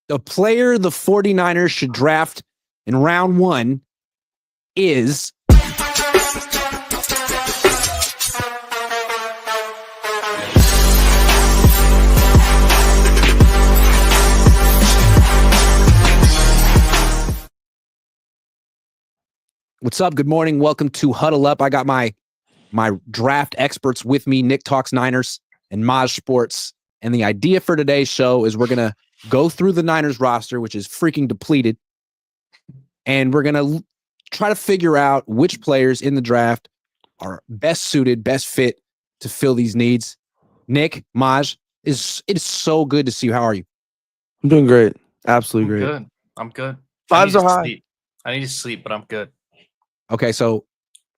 The player the 49ers should draft in round 1 is What's up? Good morning. Welcome to Huddle Up. I got my draft experts with me, Nick Talks Niners and Maj Sports. And the idea for today's show is we're going to go through the Niners roster, which is freaking depleted. And we're going to try to figure out which players in the draft are best suited, best fit to fill these needs. Nick, Maj, it is so good to see you. How are you? I'm doing great. Absolutely great. I'm good. Vibes are high. I need to sleep, but I'm good. Okay, so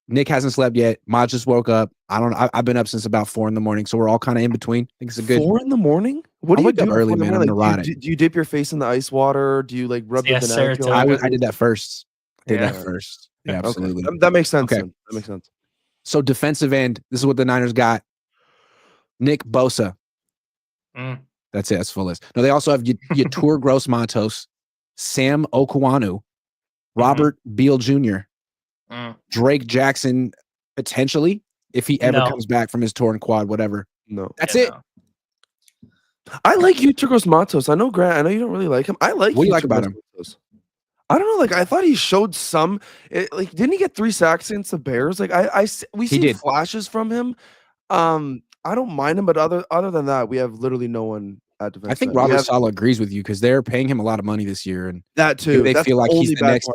Nick hasn't slept yet. Maj just woke up. I've been up since about 4 a.m, so we're all kind of in between. I think it's a good 4 a.m? What do you do early, man? I'm like, do you dip your face in the ice water? Do you like rub the banana peel? I did that first. Yeah, absolutely. Okay. That makes sense. Okay. That makes sense. So defensive end, this is what the Niners got. Nick Bosa. That's it. That's full list. No, they also have Yetur Gross-Matos, Sam Okwanu, Robert Beal Jr., Drake Jackson, potentially, if he ever comes back from his torn quad, whatever. No. That's it. No. I like Yetur Gross-Matos. I know, Grant, I know you don't really like him. I like What do you like about him? I don't know. Like, I thought he showed some. Didn't he get 3 sacks against the Bears? Like, we see flashes from him. I don't mind him, but other than that, we have literally no one at defense. I think Robert Saleh agrees with you because they're paying him a lot of money this year, and that too. They feel like he's the next.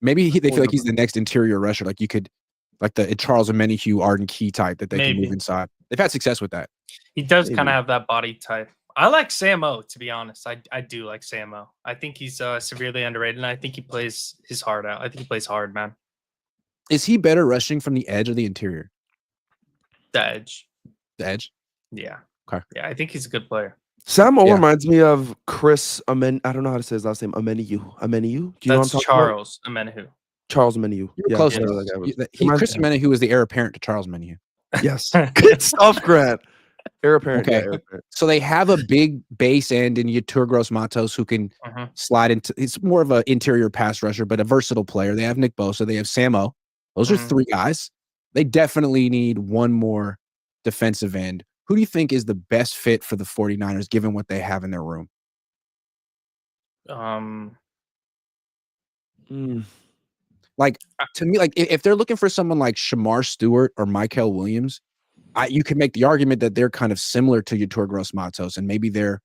Maybe they feel like he's the the next interior rusher. Like you could, like the Charles Omenihu, Arden Key type that they can move inside. They've had success with that. He does kind of have that body type. I like Sam O, to be honest. I do like Sam O. I think he's severely underrated, and I think he plays his heart out. I think he plays hard, man. Is he better rushing from the edge or the interior? The edge. The edge? Yeah. Okay. Yeah, I think he's a good player. Sam O reminds me of Chris Amen. I don't know how to say his last name. Amenihu. Do you know what I'm talking Charles Omenihu. Charles Omenihu. Yeah, close. Chris Omenihu is the heir apparent to Charles Omenihu. Yes. Good stuff, Grant. Heir apparent. Okay. Yeah, heir apparent. So they have a big base end in Yetur Gross-Matos who can slide into. It's more of an interior pass rusher, but a versatile player. They have Nick Bosa. They have Sam O. Those are 3 guys. They definitely need one more defensive end. Who do you think is the best fit for the 49ers, given what they have in their room? Like, to me, like if they're looking for someone like Shamar Stewart or Mykel Williams, you can make the argument that they're kind of similar to Yetur Gross-Matos, and maybe they're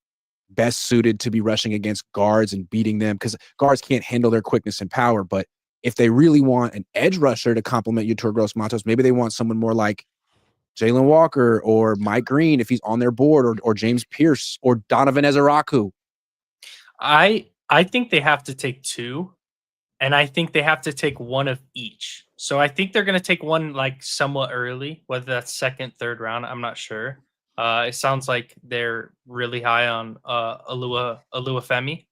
best suited to be rushing against guards and beating them because guards can't handle their quickness and power. But if they really want an edge rusher to complement Yetur Gross-Matos, maybe they want someone more like Jalen Walker or Mike Green if he's on their board, or James Pierce or Donovan Ezeraku. I think they have to take 2, and I think they have to take one of each. So I think they're going to take one like somewhat early, whether that's 2nd, 3rd round. I'm not sure. It sounds like they're really high on Oluwafemi.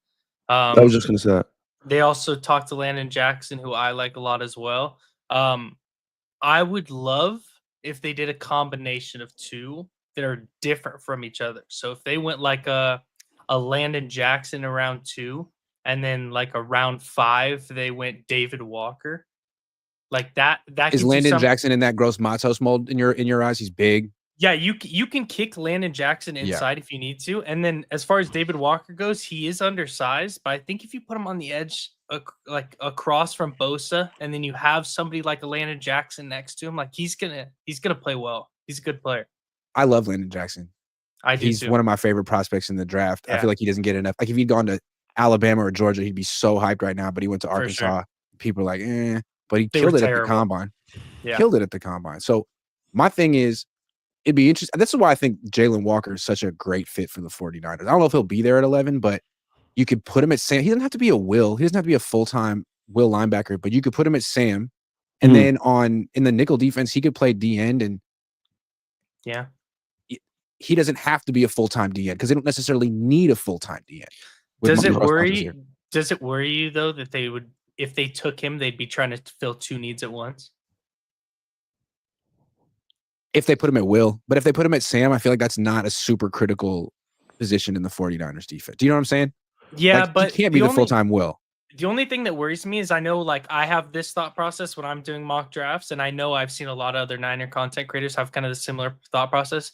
I was just going to say that. They also talked to Landon Jackson, who I like a lot as well. I would love if they did a combination of 2 that are different from each other. So if they went like a Landon Jackson around 2, and then like around 5, they went David Walker. Like that is Landon Jackson in that Gross-Matos mold in your eyes? He's big. Yeah, you can kick Landon Jackson inside if you need to. And then as far as David Walker goes, he is undersized, but I think if you put him on the edge, like across from Bosa, and then you have somebody like a Landon Jackson next to him, like he's gonna play well. He's a good player. I love Landon Jackson. He's one of my favorite prospects in the draft. Yeah. I feel like he doesn't get enough. Like if he'd gone to Alabama or Georgia, he'd be so hyped right now. But he went to Arkansas. Sure. People are like, eh. But he killed it at the combine. Yeah. Killed it at the combine. So my thing is, it'd be interesting. This is why I think Jalen Walker is such a great fit for the 49ers. I don't know if he'll be there at 11, but you could put him at Sam. He doesn't have to be a Will. He doesn't have to be a full-time Will linebacker, but you could put him at Sam. And then in the nickel defense, he could play D end. And yeah, he doesn't have to be a full-time D end because they don't necessarily need a full-time D end. Does it worry you though that they would, if they took him, they'd be trying to fill 2 needs at once? If they put him at Will, but if they put him at Sam, I feel like that's not a super critical position in the 49ers defense. Do you know what I'm saying? Yeah, like, but he can't be the full-time Will. The only thing that worries me is I know, like, I have this thought process when I'm doing mock drafts, and I know I've seen a lot of other Niner content creators have kind of the similar thought process.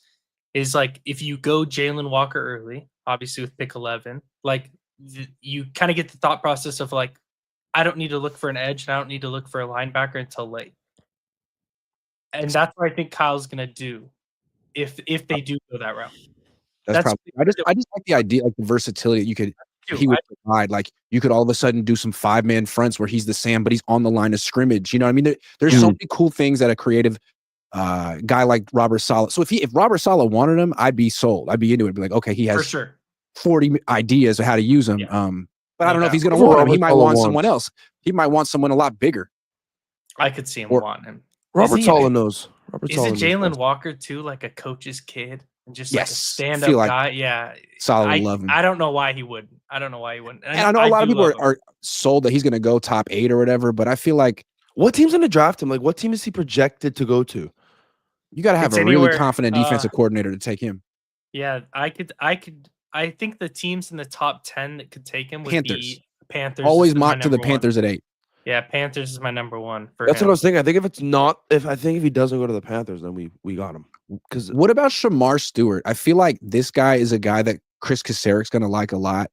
Is like if you go Jalen Walker early, obviously with pick 11, like you kind of get the thought process of like, I don't need to look for an edge and I don't need to look for a linebacker until late. And that's what I think Kyle's gonna do if they do go that route. That's probably. I just like the idea, like the versatility you could. He would provide, like you could all of a sudden do some 5-man fronts where he's the Sam, but he's on the line of scrimmage. You know what I mean? There's so many cool things that a creative guy like Robert Saleh. So if Robert Saleh wanted him, I'd be sold. I'd be into it. Be like, okay, he has for sure 40 ideas of how to use him. Yeah. But I don't know if he's going to want him. He might want someone else. He might want someone a lot bigger. I could see him want him. Robert Saleh knows. Is it Jalen Walker too, like a coach's kid? Just like a stand-up guy, yeah. Solid love him. I don't know why he wouldn't. And I know a lot of people are sold that he's going to go top 8 or whatever, but I feel like what team's going to draft him? Like, what team is he projected to go to? You got to have a really confident defensive coordinator to take him. Yeah, I think the teams in the top 10 that could take him would be Panthers. Always mock to the Panthers at 8. Yeah, Panthers is my number 1. That's what I was thinking. I think if he doesn't go to the Panthers, then we got him. Because what about Shamar Stewart? I feel like this guy is a guy that Chris Kaceric's going to like a lot.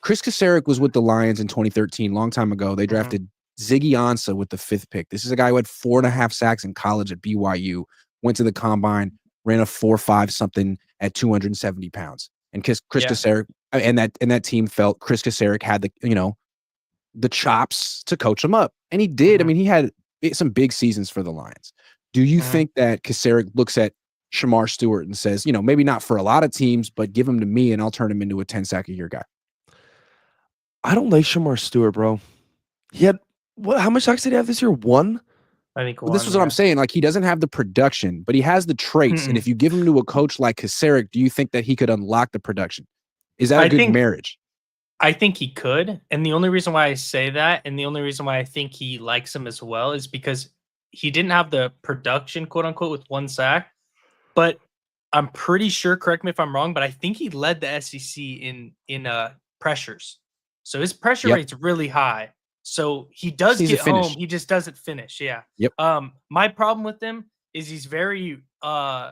Chris Kaceric was with the Lions in 2013, long time ago. They drafted Ziggy Ansah with the 5th pick. This is a guy who had 4.5 sacks in college at BYU, went to the combine, ran a 4.5 something at 270 pounds. And Chris Kaceric and that team felt Chris Kaceric had the chops to coach him up. And he did. I mean, he had some big seasons for the Lions. Do you think that Kaceric looks at Shamar Stewart and says, maybe not for a lot of teams, but give him to me and I'll turn him into a 10-sack-a-year guy? I don't like Shamar Stewart, bro. He had how much sacks did he have this year? 1? I think this was what I'm saying. Like, he doesn't have the production, but he has the traits. And if you give him to a coach like Kaceric, do you think that he could unlock the production? Is that a good marriage? I think he could. And the only reason why I say that, and the only reason why I think he likes him as well, is because he didn't have the production, quote unquote, with 1 sack. But I'm pretty sure, correct me if I'm wrong, but I think he led the SEC in pressures. So his pressure rate's really high. So he does get home. He just doesn't finish. Yeah. Yep. My problem with him is he's very raw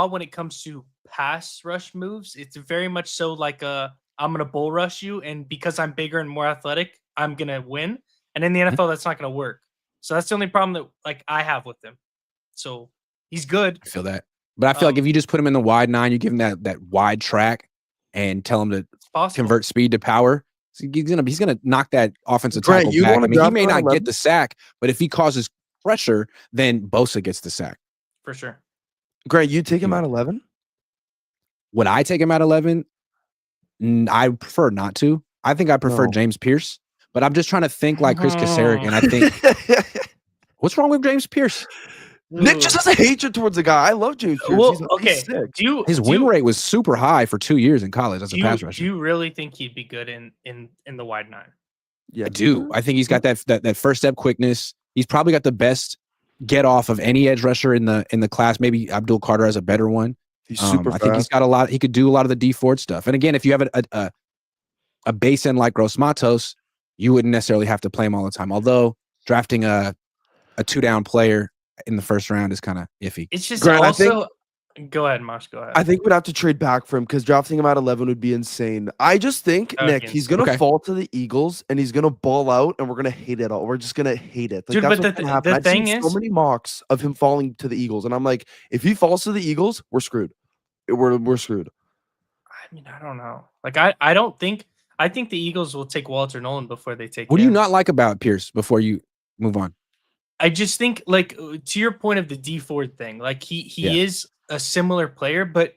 when it comes to pass rush moves. It's very much so like I'm going to bull rush you, and because I'm bigger and more athletic, I'm going to win. And in the NFL, that's not going to work. So that's the only problem that I have with him. So he's good. I feel that. But I feel like if you just put him in the wide 9, you give him that wide track and tell him to convert speed to power, so he's gonna knock that offensive tackle back. I mean, he may not get the sack, but if he causes pressure, then Bosa gets the sack. For sure. Grant, you take him at 11? Would I take him at 11? I prefer not to. I think I prefer James Pierce, but I'm just trying to think like Chris Kaceric, and I think what's wrong with James Pierce? Nick just has a hatred towards the guy. I love James Pierce. Well, he's sick. His win rate was super high for 2 years in college as a pass rusher. Do you really think he'd be good in the wide 9? Yeah, I do. I think he's got that first step quickness. He's probably got the best get off of any edge rusher in the class. Maybe Abdul Carter has a better one. He's super fast. I think he's got a lot. He could do a lot of the D Ford stuff. And again, if you have a base end like Gross Matos, you wouldn't necessarily have to play him all the time. Although drafting a 2-down player in the first round is kind of iffy. It's just Grant, go ahead, Mosh. Go ahead. I think we'd have to trade back for him because drafting him at 11 would be insane. I just think, Nick, he's going to fall to the Eagles and he's going to ball out and we're going to hate it all. We're just going to hate it. Dude, but the thing is, so many mocks of him falling to the Eagles. And I'm like, if he falls to the Eagles, we're screwed. We're screwed. I mean, I don't know. Like, I think the Eagles will take Walter Nolan before they take What do you not like about Pierce before you move on? I just think, like, to your point of the D Ford thing, like he is a similar player, but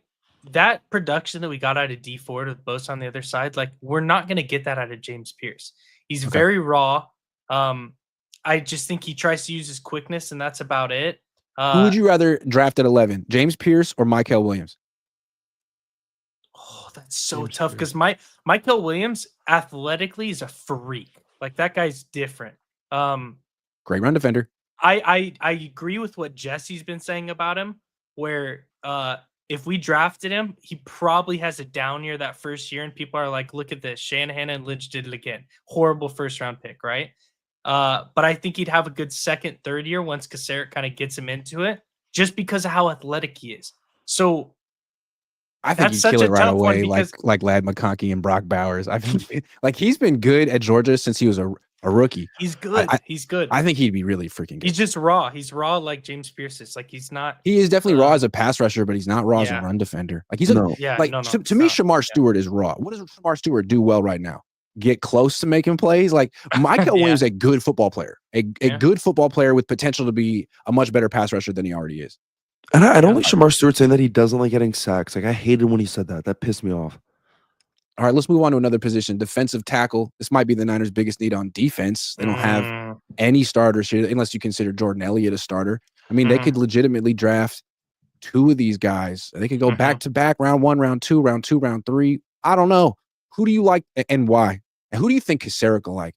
that production that we got out of D Ford with Bosa on the other side, like, we're not going to get that out of James Pierce. He's very raw. I just think he tries to use his quickness, and that's about it. Who would you rather draft at 11, James Pierce or Mykel Williams? Oh, that's so tough because Mykel Williams athletically is a freak. Like, that guy's different. Great run defender. I agree with what Jesse's been saying about him, where if we drafted him, he probably has a down year that first year, and people are like, look at this. Shanahan and Lynch did it again. Horrible first round pick, right? But I think he'd have a good second, third year once Kasarik kind of gets him into it, just because of how athletic he is. So I think he'd kill it right away, like Ladd McConkey and Brock Bowers. I mean, like he's been good at Georgia since he was a rookie. He's good. He's good. I think he'd be really freaking good. He's just raw. He's raw like James Pierce is. Like he's not. He is definitely raw as a pass rusher, but he's not raw as a run defender. Like he's to me, Shamar Stewart is raw. What does Shamar Stewart do well right now? Get close to making plays. Like Micah Williams is a good football player, a good football player with potential to be a much better pass rusher than he already is. And I don't like Shamar Stewart saying that he doesn't like getting sacks. Like I hated when he said that. That pissed me off. All right, let's move on to another position. Defensive tackle. This might be the Niners' biggest need on defense. They don't have any starters here, unless you consider Jordan Elliott a starter. I mean, they could legitimately draft 2 of these guys. They could go back to back, round 1, round 2, round 2, round 3. I don't know. Who do you like and why? And who do you think Kasarik will like?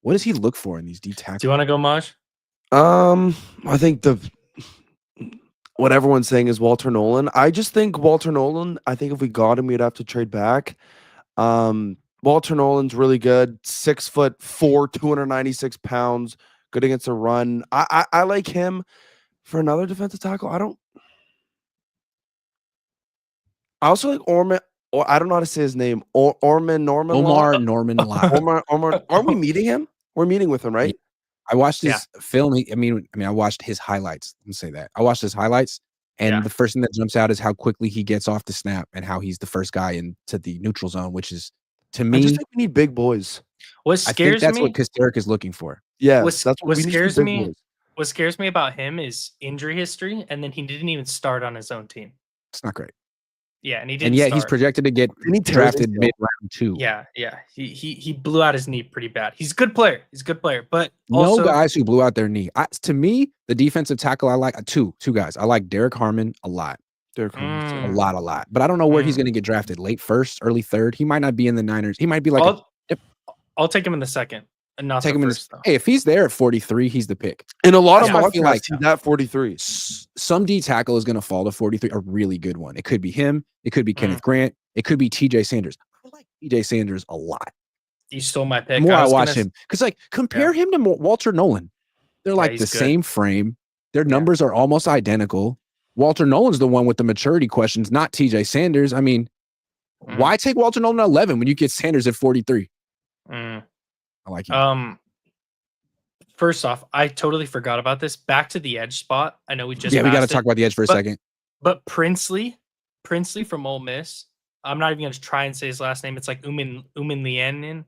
What does he look for in these D tackles? Do you want to go, Maj? I think what everyone's saying is Walter Nolan. I just think Walter Nolan, I think if we got him, we'd have to trade back. Walter Nolan's really good. 6'4", 296 pounds, good against a run. I like him for another defensive tackle. I also like Orman. Or I don't know how to say his name. Omar Norman Law. Omar. Are we meeting him? We're meeting with him, right? I watched his film. I watched his highlights. Let me say that. I watched his highlights, and the first thing that jumps out is how quickly he gets off the snap and how he's the first guy into the neutral zone, which is, to me, I just think we need big boys. What scares me? That's what Kasarik is looking for. Yeah, what scares me. What scares me about him is injury history, and then he didn't even start on his own team. It's not great. Yeah, and he didn't. And yet he's projected to get drafted mid-round 2. Yeah. He blew out his knee pretty bad. He's a good player. But also, no guys who blew out their knee. To me, the defensive tackle I like two guys. I like Derek Harmon a lot. A lot. But I don't know where he's going to get drafted. Late first, early third. He might not be in the Niners. He might be like. I'll take him in the second. And not take him first, Hey, if he's there at 43, he's the pick. In a lot of I feel like he's at 43. Some D tackle is going to fall to 43. A really good one. It could be him. It could be Kenneth Grant. It could be TJ Sanders. I like TJ Sanders a lot. You stole my pick. The more I watch him, because compare him to Walter Nolan. They're like the same frame. Their numbers are almost identical. Walter Nolan's the one with the maturity questions, not TJ Sanders. I mean, why take Walter Nolan at 11 when you get Sanders at 43? I like him. First off, I totally forgot about this. Back to the edge spot. I know we just we got to talk about the edge for a second. But Princely from Ole Miss. I'm not even going to try and say his last name. It's like Umanlianin.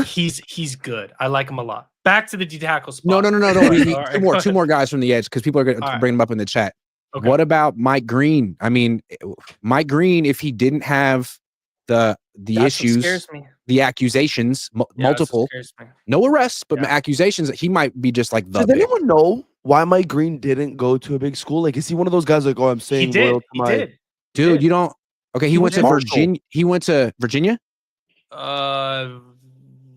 He's good. I like him a lot. Back to the D tackle spot. No. We need two more guys from the edge because people are going to bring them up in the chat. Okay. What about Mike Green? I mean, Mike Green, if he didn't have the issues, the accusations, multiple, no arrests, but accusations, that he might be just like the. Does anyone know why Mike Green didn't go to a big school? Like, is he one of those guys like, oh, I'm saying he did. Dude, you don't. Okay, he went to Virginia. He went to Virginia. Yeah.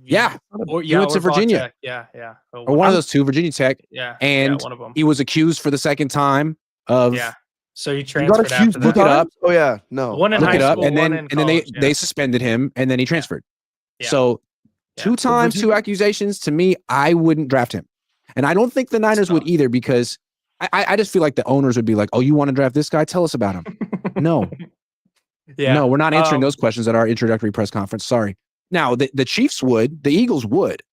He went to Virginia. Yeah. Or one of those two, Virginia Tech. Yeah. And one of them. He was accused for the second time of. Yeah. So he transferred after that. Look it up. Oh yeah, no. One in high school, and then they suspended him, and then he transferred. Yeah. So 2 times, 2 accusations. To me, I wouldn't draft him, and I don't think the Niners would either, because I just feel like the owners would be like, "Oh, you want to draft this guy? Tell us about him." No, no, we're not answering those questions at our introductory press conference. Sorry. Now the Chiefs would, the Eagles would.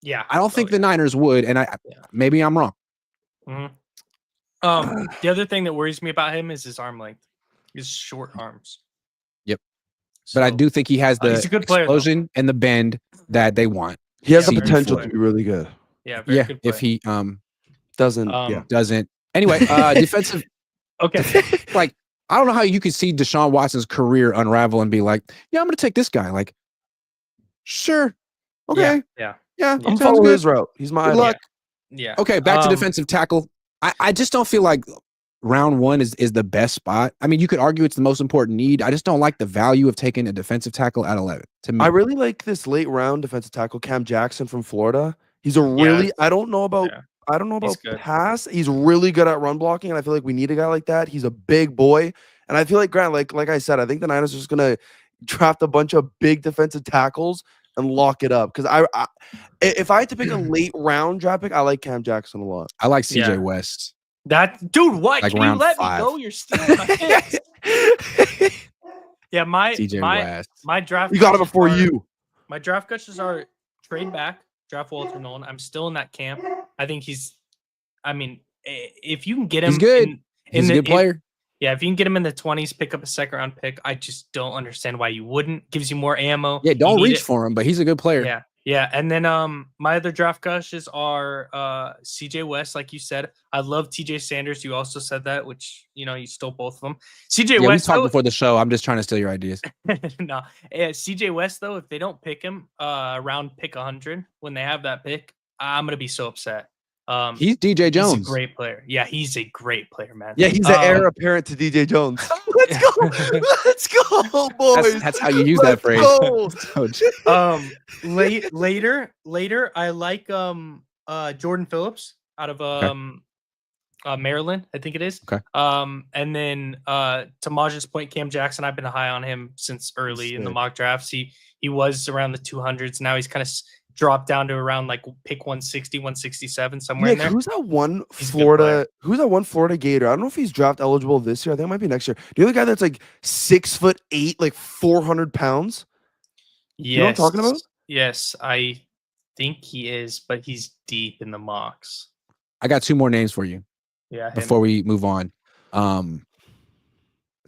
Yeah, I don't think the Niners would, and maybe I'm wrong. The other thing that worries me about him is his arm length. His short arms. Yep. So, but I do think he has the explosion and the bend that they want. He has the potential to be really good. Yeah. Very good if he doesn't. Doesn't. Anyway, defensive. Okay. Like, I don't know how you could see Deshaun Watson's career unravel and be like, yeah, I'm going to take this guy. Like, sure. Okay. Yeah. I'm following his route. He's my idol. Luck. Yeah. Okay. Back to defensive tackle. I just don't feel like round 1 is the best spot. I mean, you could argue it's the most important need. I just don't like the value of taking a defensive tackle at 11. To me, I really like this late round defensive tackle, Cam Jackson from Florida. He's a really, I don't know about I don't know about pass. He's really good at run blocking, and I feel like we need a guy like that. He's a big boy, and I feel like Grant, like I said, I think the Niners are just gonna draft a bunch of big defensive tackles and lock it up. Because if I had to pick a late round draft pick, I like Cam Jackson a lot. I like CJ West. That dude, what? Like, can you let 5. Me go? You're stealing my picks. Yeah, my draft. You got it before you. My draft coaches are trade back, draft Walter Nolan. I'm still in that camp. I think he's. I mean, if you can get him, he's good. He's a good player. Yeah, if you can get him in the 20s, pick up a second round pick. I just don't understand why you wouldn't. Gives you more ammo. Yeah, don't reach for him, but he's a good player. Yeah. And then my other draft crushes are CJ West, like you said. I love TJ Sanders. You also said that, which you stole both of them. CJ West. We talked before the show. I'm just trying to steal your ideas. No, CJ West though, if they don't pick him around pick 100 when they have that pick, I'm gonna be so upset. He's DJ Jones. He's a great player. Yeah, he's a great player, man. Yeah, he's the heir apparent to DJ Jones. Let's go. Let's go, boys. That's how you use that phrase. Later, I like Jordan Phillips out of Maryland, I think it is. Okay. And then to Maj's point, Cam Jackson, I've been high on him since early in the mock drafts. He was around the 200s. Now he's kind of dropped down to around like pick 160, 167, somewhere in there. Who's that one Florida Gator? I don't know if he's draft eligible this year. I think it might be next year. Do you know the guy that's like 6'8", like 400 pounds? Yes. You know what I'm talking about? Yes, I think he is, but he's deep in the mocks. I got 2 more names for you. Yeah. Before we move on.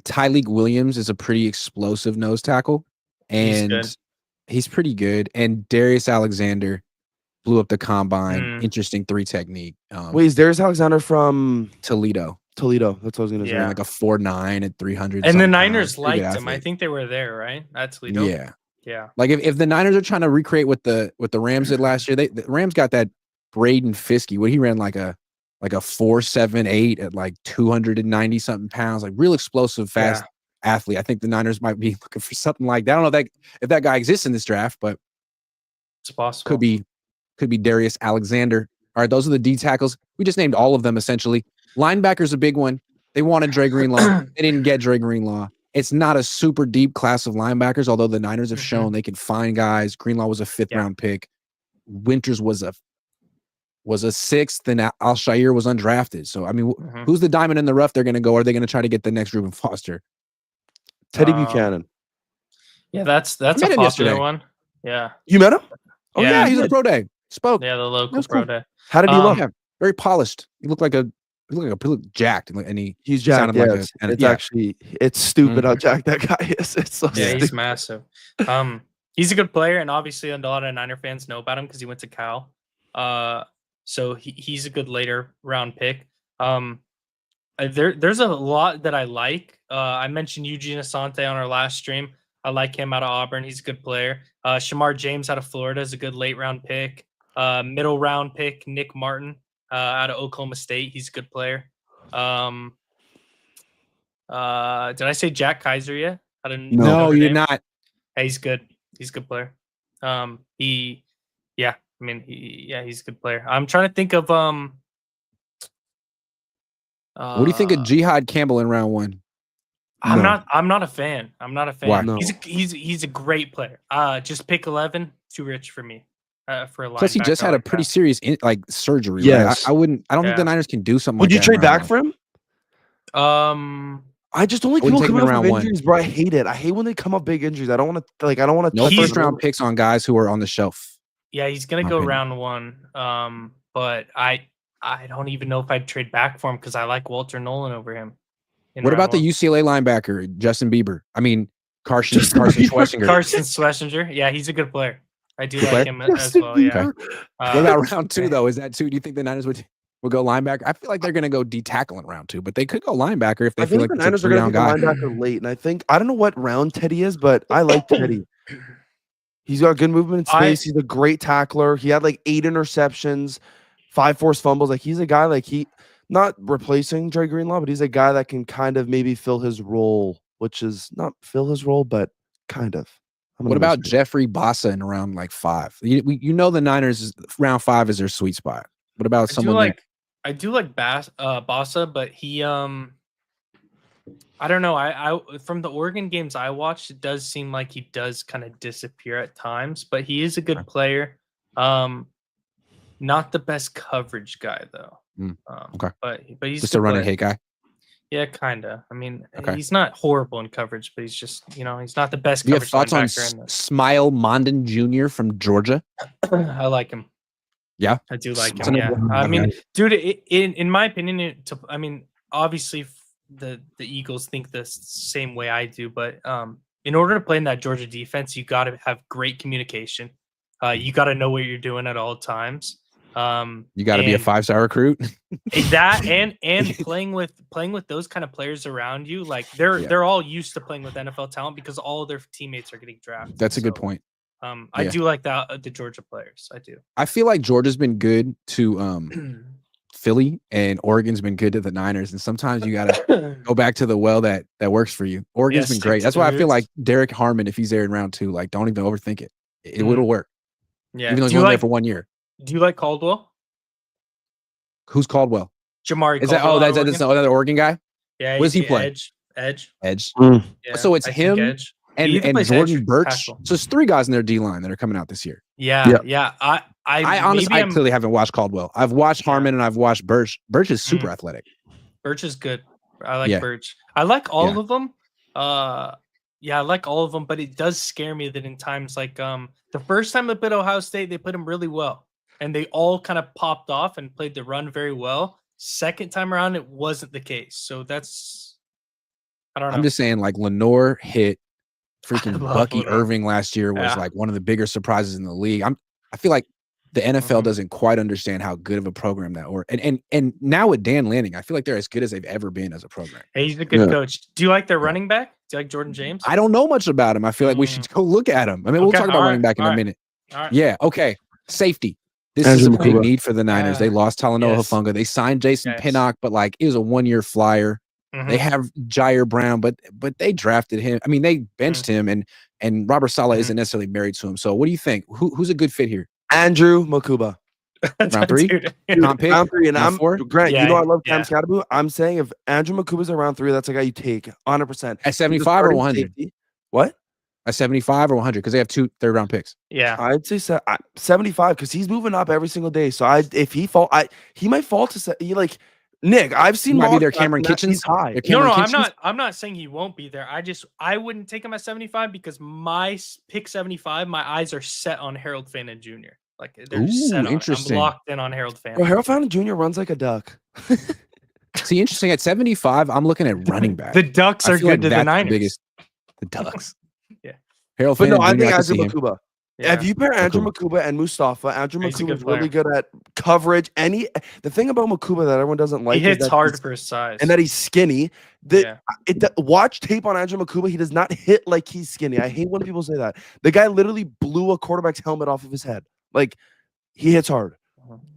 Tyleik Williams is a pretty explosive nose tackle. And he's pretty good. And Darius Alexander blew up the combine. Interesting 3 technique. Wait, is Darius Alexander from Toledo? That's what I was going to say. Like a 4.9 at 300. And the Niners liked him. I think they were there, right? At Toledo. Yeah. Like if the Niners are trying to recreate what the Rams did last year, the Rams got that Braden Fiske. What he ran like a 4.78 at like 290 something pounds, like real explosive, fast athlete. I think the Niners might be looking for something like that. I don't know if that guy exists in this draft, but it's possible. Could be Darius Alexander. All right, those are the D tackles. We just named all of them essentially. Linebacker's a big one. They wanted Dre Greenlaw. They didn't get Dre Greenlaw. It's not a super deep class of linebackers, although the Niners have shown they can find guys. Greenlaw was a 5th round pick. Winters was a 6th, and Al-Shaair was undrafted. So I mean, who's the diamond in the rough they're going to go? Are they going to try to get the next Reuben Foster? Teddy Buchanan. Yeah, that's a popular one. Yeah. You met him? Oh yeah, he's at the pro day. Spoke. Yeah, the local pro day. How did he look? Yeah, very polished. He looked jacked, and he's jacked. It's stupid how jacked that guy is. It's so stupid. He's massive. He's a good player, and obviously a lot of Niner fans know about him because he went to Cal. So he's a good later round pick. There's a lot that I like. I mentioned Eugene Asante on our last stream. I like him out of Auburn. He's a good player. Shamar James out of Florida is a good late round pick. Middle round pick, Nick Martin out of Oklahoma State. He's a good player. Did I say Jack Kaiser yet? No, you did not. Hey, he's good. He's a good player. He's a good player. I'm trying to think of what do you think of Jihad Campbell in round 1? I'm not a fan. Why? No. He's a great player. Just pick 11, too rich for me. For a linebacker. Plus, he just had a pretty serious surgery. Yes. Right? I don't think the Niners can do something. Would you trade back for him? I just don't like people coming up with injuries, bro. I hate it. I hate when they come up big injuries. I don't want to. No first round picks on guys who are on the shelf. Yeah, he's gonna go round 1. But I don't even know if I'd trade back for him because I like Walter Nolan over him. What about the UCLA linebacker Justin Bieber? I mean, Carson Schwessinger. Carson Schwessinger. Yeah, he's a good player. I do like him as well. Yeah. What about round 2 though? Is that 2? Do you think the Niners would go linebacker? I feel like they're going to go D tackle in round 2, but they could go linebacker if they feel like the Niners are going to go linebacker late. And I don't know what round Teddy is, but I like Teddy. He's got good movement in space. He's a great tackler. He had like 8 interceptions, 5 forced fumbles. Like he's a guy not replacing Dre Greenlaw, but he's a guy that can kind of maybe fill his role, which is not fill his role, but kind of. What about Jeffrey Bassa in round 5? The Niners round 5 is their sweet spot. What about someone I do like Bassa, but he I don't know. I from the Oregon games I watched, it does seem like he does kind of disappear at times, but he is a good player. Not the best coverage guy though. Okay. But he's just a run and hit guy. Yeah, kinda. I mean, he's not horrible in coverage, but he's just, he's not the best. Do you have thoughts on Smile Mondon Jr. from Georgia? I like him. Yeah, I do like him. Yeah, I mean, dude, in my opinion, obviously the Eagles think the same way I do, but in order to play in that Georgia defense, you got to have great communication. You got to know what you're doing at all times. You got to be a 5-star recruit. That and playing with those kind of players around you, like they're all used to playing with NFL talent because all of their teammates are getting drafted. That's a good point. I do like that the Georgia players. I do. I feel like Georgia's been good to Philly, and Oregon's been good to the Niners, and sometimes you gotta go back to the well that works for you. Oregon's been great. That's why I feel like Derek Harmon, if he's there in round 2, like don't even overthink it. It will work. Yeah, even though he's only there for 1 year. Do you like Caldwell? Who's Caldwell? Jamari. Is Caldwell that's another Oregon guy? Yeah. What does he play? Edge. Yeah, so it's him and Jordan Burch. So it's 3 guys in their D line that are coming out this year. Yeah. I honestly clearly haven't watched Caldwell. I've watched Harmon and I've watched Burch. Burch is super athletic. Burch is good. I like Burch. I like all of them. I like all of them, but it does scare me that in times like the first time they played Ohio State, they put him really well, and they all kind of popped off and played the run very well. Second time around, it wasn't the case. So that's, I don't know. I'm just saying, like Lenore hit freaking Bucky Irving last year was like one of the bigger surprises in the league. I feel like the NFL doesn't quite understand how good of a program that and now with Dan Lanning, I feel like they're as good as they've ever been as a program. Hey, he's a good coach. Do you like their running back? Do you like Jordan James? I don't know much about him. I feel like we should go look at him. I mean, we'll talk about running back in a minute. Yeah. Okay. Safety. This is a big need for the Niners. They lost Talanoa Hufanga. They signed Jason Pinnock, but like it was a 1-year flyer. They have Jair Brown, but they drafted him. I mean, they benched him, and Robert Saleh isn't necessarily married to him. So what do you think? Who's a good fit here? Andrew Makuba. Round 3? Round 3, and I'm Grant. You know I love Cam Scadaboo. I'm saying if Andrew Makuba's in round 3, that's a guy you take 100%. At 75 or 100? What? At 75 or 100? Because they have 2 third-round picks. Yeah, I'd say 75 because he's moving up every single day. So if he he might fall to Nick. I've seen might be there. Cameron Kitchens high. I'm not saying he won't be there. I wouldn't take him at 75 because my pick 75. My eyes are set on Harold Fannin Jr. Like they're set on. I'm locked in on Harold Fannin. Well, Harold Fannin Jr. runs like a duck. See, interesting. At 75, I'm looking at running back. The Ducks are good to the Niners. The Ducks. Yeah. Harold Fannin. But no, I think Andrew Makuba. Yeah. If you pair Andrew Makuba and Mustafa, Andrew Makuba is really good at coverage. The thing about Makuba that everyone doesn't like, he hits hard for his size, and that he's skinny. Watch tape on Andrew Makuba. He does not hit like he's skinny. I hate when people say that. The guy literally blew a quarterback's helmet off of his head. Like he hits hard.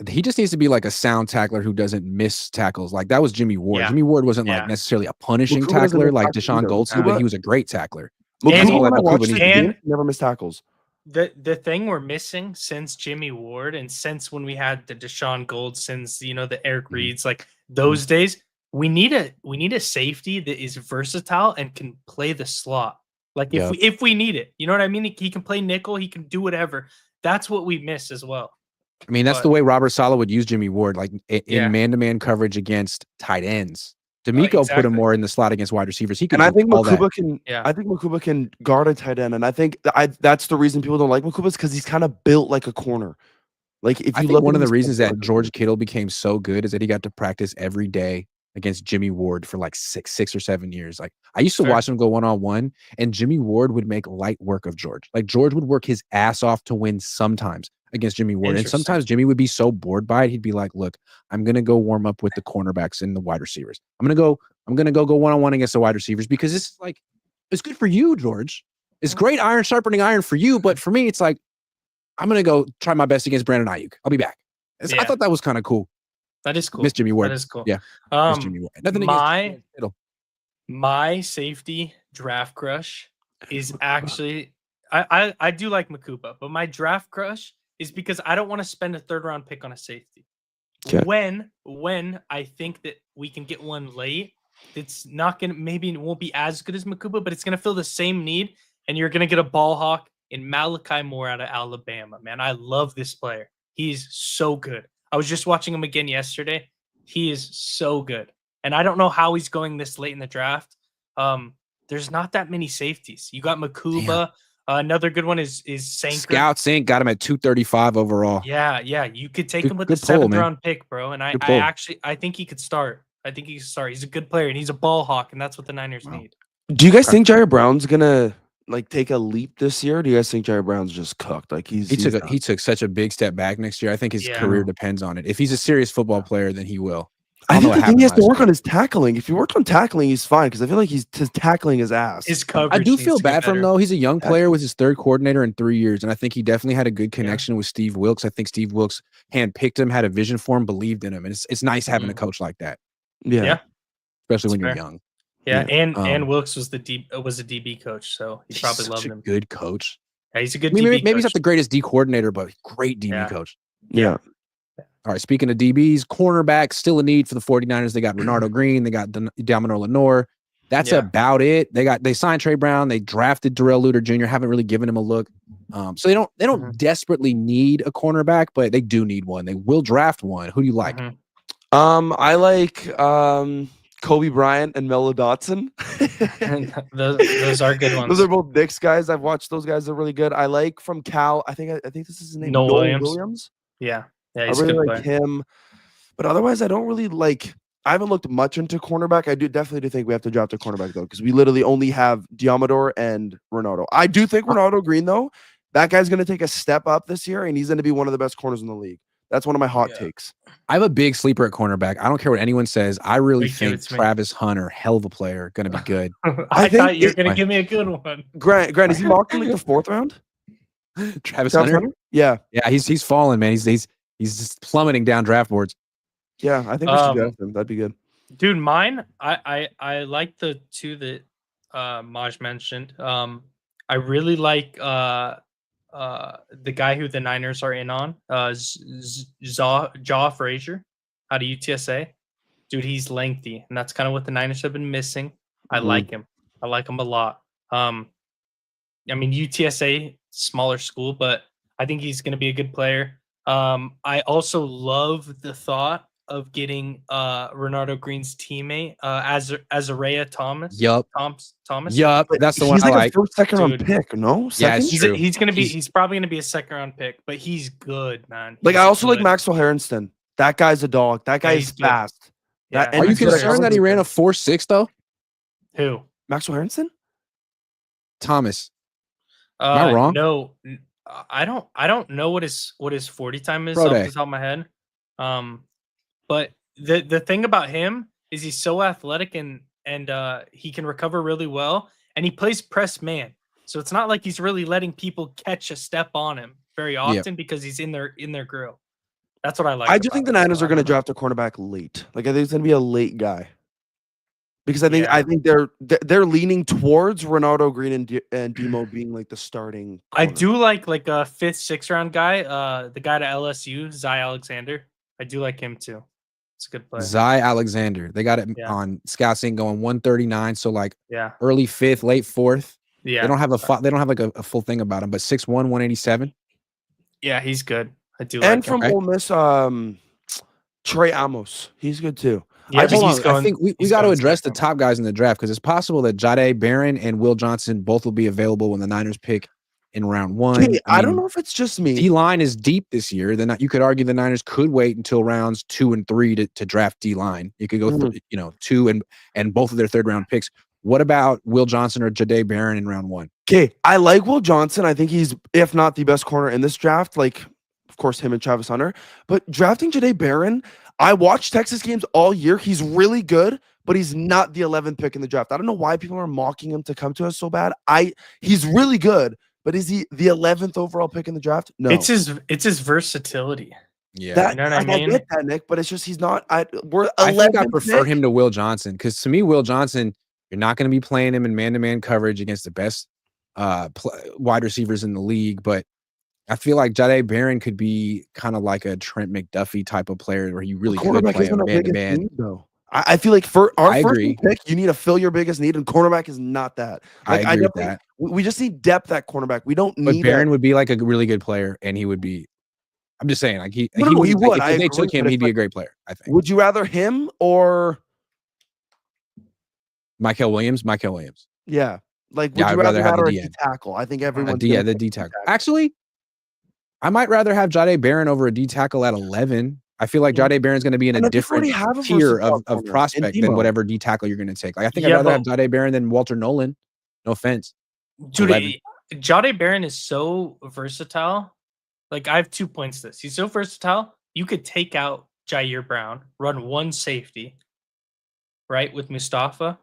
He just needs to be like a sound tackler who doesn't miss tackles. Like that was Jimmy Ward. Jimmy Ward wasn't like necessarily a punishing tackler like Deshaun Goldstein, but he was a great tackler. And never missed tackles. The thing we're missing since Jimmy Ward and since when we had the Deshaun Goldsons, the Eric Reeds, like those days, we need a safety that is versatile and can play the slot. Like if we need it, you know what I mean? He can play nickel, he can do whatever. That's what we miss as well. I mean, that's the way Robert Saleh would use Jimmy Ward, like in man-to-man coverage against tight ends. D'Amico put him more in the slot against wide receivers. He can, and I think Makuba can. I think Makuba can guard a tight end, and I think that's the reason people don't like Makuba is because he's kind of built like a corner. Like if you look, one of the reasons that George Kittle became so good is that he got to practice every day against Jimmy Ward for like six or 7 years. Like I used to watch him go one-on-one, and Jimmy Ward would make light work of George. Like George would work his ass off to win sometimes against Jimmy Ward. And sometimes Jimmy would be so bored by it, he'd be like, look, I'm going to go warm up with the cornerbacks and the wide receivers. I'm going to go one-on-one against the wide receivers because it's like, it's good for you, George. It's great iron sharpening iron for you. But for me, it's like, I'm going to go try my best against Brandon Ayuk. I'll be back. I thought that was kind of cool. That is cool. Miss Jimmy Ward. That is cool. Yeah. Miss Jimmy Ward. Nothing my safety draft crush is actually, I do like Makuba, but my draft crush is because I don't want to spend a 3rd round pick on a safety. when I think that we can get one late, it's not gonna maybe it won't be as good as Mukuba, but it's gonna fill the same need, and you're gonna get a ball hawk in Malachi Moore out of Alabama. Man, I love this player. He's so good. I was just watching him again yesterday. He is so good, and I don't know how he's going this late in the draft. There's not that many safeties. You got Mukuba. Another good one is Sanker. Scouts Inc. got him at 235 overall. Yeah. You could take him with the 7th round pick, bro. And I think he could start. He's a good player, and he's a ball hawk, and that's what the Niners need. Do you guys think Jair Brown's gonna take a leap this year? Or do you guys think Jair Brown's just cooked? Like he took such a big step back next year. I think his career depends on it. If he's a serious football player, then he will. I think he has to work on his tackling. If he worked on tackling, he's fine because I feel like his tackling his ass. His coverage. I do feel bad for him though. He's a young player with his 3rd coordinator in 3 years, and I think he definitely had a good connection with Steve Wilks. I think Steve Wilks handpicked him, had a vision for him, believed in him, and it's nice having a coach like that. Yeah. Especially when you're young. Yeah, and Wilks was a DB coach, so he probably loved him. Good coach. Yeah, he's a good. Maybe he's not the greatest D coordinator, but great DB coach. Yeah. All right, speaking of DBs, cornerback, still a need for the 49ers. They got Renardo Green. They got Daminor Lenore. That's about it. They signed Trey Brown. They drafted Darrell Luter Jr. Haven't really given him a look. So they don't desperately need a cornerback, but they do need one. They will draft one. Who do you like? I like Kobe Bryant and Melo Dotson. those are good ones. Those are both Knicks guys. I've watched those guys. They're really good. I like from Cal. I think this is his name. Noel Williams. Yeah, I really like him. But otherwise, I don't really like. I haven't looked much into cornerback. I definitely think we have to draft a cornerback though, because we literally only have Diamador and Ronaldo. I do think Ronaldo Green though, that guy's going to take a step up this year, and he's going to be one of the best corners in the league. That's one of my hot takes. I have a big sleeper at cornerback. I don't care what anyone says. I really think Travis Hunter, hell of a player, going to be good. I thought you were going to give me a good one. Grant, is he mocked in like the 4th round? Travis Hunter? Yeah, he's falling, man. He's just plummeting down draft boards. Yeah, I think we should draft him. That'd be good. Dude, mine, I like the 2 that Maj mentioned. I really like the guy who the Niners are in on, Jaw Frazier out of UTSA. Dude, he's lengthy, and that's kind of what the Niners have been missing. I like him. I like him a lot. I mean, UTSA, smaller school, but I think he's going to be a good player. I also love the thought of getting Renardo Green's teamate, Azarea Thomas. Yup. Thomas. Yup. That's the one I like. He's like a 1st, 2nd round pick, no? Second? Yeah, he's probably gonna be a 2nd round pick, but he's good, man. I also like Maxwell Harrison. That guy's a dog. That guy is fast. Yeah. Are you concerned that he ran a 4.6 though? Who? Maxwell Harrison? Thomas. Am I wrong? No, I don't know what his 40 time is off the top of my head. But the thing about him is he's so athletic and he can recover really well, and he plays press man. So it's not like he's really letting people catch a step on him very often because he's in their grill. That's what I like. I do think the Niners are going to draft a cornerback late. Like I think it's going to be a late guy. Because I think they're leaning towards Ronaldo Green and Demo being like the starting corner. I do like a 5th, 6th round guy, the guy to LSU, Zy Alexander. I do like him too. It's a good player. Zy Alexander. They got it on Scouts Inc. going 139. So early 5th, late 4th. Yeah. They don't have like a full thing about him, but 6'1", 187. Yeah, he's good. I do. And from Ole Miss, Trey Amos. He's good too. Yeah, I think we got to address the top guys in the draft because it's possible that Jahdae Barron and Will Johnson both will be available when the Niners pick in round 1. Hey, I don't know if it's just me. D-line is deep this year. Then you could argue the Niners could wait until rounds 2 and 3 to draft D-line. You could go 2 and both of their 3rd round picks. What about Will Johnson or Jahdae Barron in round 1? Okay, I like Will Johnson. I think he's, if not the best corner in this draft, like, of course, him and Travis Hunter. But drafting Jahdae Barron, I watched Texas games all year. He's really good, but he's not the 11th pick in the draft. I don't know why people are mocking him to come to us so bad. He's really good, but is he the 11th overall pick in the draft? No. It's his versatility. Yeah, you know what I mean? I get that, Nick, but it's just he's not. I think I prefer him to Will Johnson because to me, Will Johnson, you're not going to be playing him in man-to-man coverage against the best wide receivers in the league, but I feel like Jahdae Barron could be kind of like a Trent McDuffie type of player where he really could play a man-to-man. Though I feel like for our first pick, you need to fill your biggest need, and cornerback is not that. Like, I agree with that. We just need depth at cornerback. We don't need. But Barron would be like a really good player, and he would be. I'm just saying, like he would. If they took him, he'd be a great player. I think. Would you rather him or Mykel Williams? Mykel Williams. Yeah, like would you rather have a D tackle? I think everyone. The D tackle. Actually, I might rather have Jahdae Barron over a D tackle at 11. I feel like Jahdae Barron's going to be in a different tier of prospect than whatever D tackle you're going to take. Like I think I'd rather have Jahdae Barron than Walter Nolan. No offense, dude. Jahdae Barron is so versatile. Like I have 2 points to this. He's so versatile. You could take out Jair Brown, run one safety, right, with Mustafa,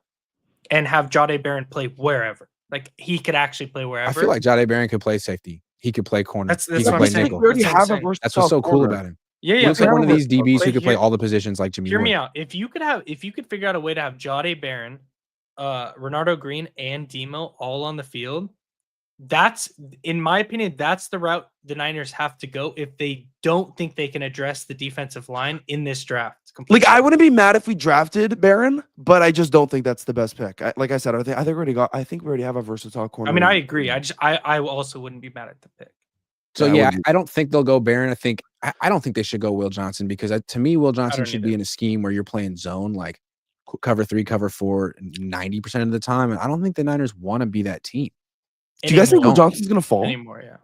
and have Jahdae Barron play wherever. Like he could actually play wherever. I feel like Jahdae Barron could play safety. He could play corner. That's what I'm saying. That's what's so cool about him. Yeah. Looks like one of these DBs who could play all the positions like Jimmy. Hear me out. If you could figure out a way to have Jahdae Barron, Renardo Green, and Demo all on the field, that's, in my opinion, that's the route the Niners have to go if they don't think they can address the defensive line in this draft. Like I wouldn't be mad if we drafted Barron, but I just don't think that's the best pick. Like I said, I think we already have a versatile corner. I mean, I agree. I also wouldn't be mad at the pick. So I don't think they'll go Barron. I don't think they should go Will Johnson because to me, Will Johnson should be in a scheme where you're playing zone, like cover 3, cover 4, 90% of the time. And I don't think the Niners want to be that team. Do you guys think Will Johnson's gonna fall anymore? Yeah,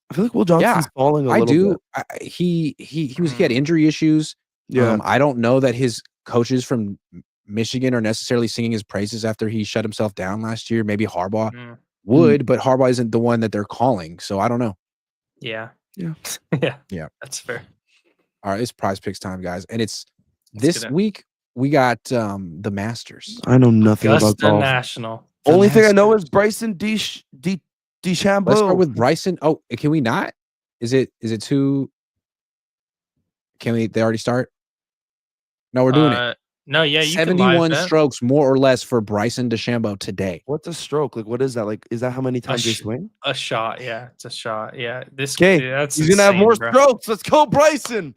I feel like Will Johnson's falling a little bit. He had injury issues. Yeah, I don't know that his coaches from Michigan are necessarily singing his praises after he shut himself down last year. Maybe Harbaugh would, but Harbaugh isn't the one that they're calling. So I don't know. Yeah. That's fair. All right, it's Prize Picks time, guys, and it's this week. We got the Masters. I know nothing about golf. National. Only thing I know is Bryson DeChambeau. Let's start with Bryson. Oh, can we not? Is it too? Can we? They already start? No, we're doing it. No, yeah, you 71 strokes more or less for Bryson DeChambeau today. What's a stroke? Like, what is that? Like, is that how many times they swing? A shot, yeah, it's a shot. Yeah, he's gonna have more strokes. Let's go, Bryson.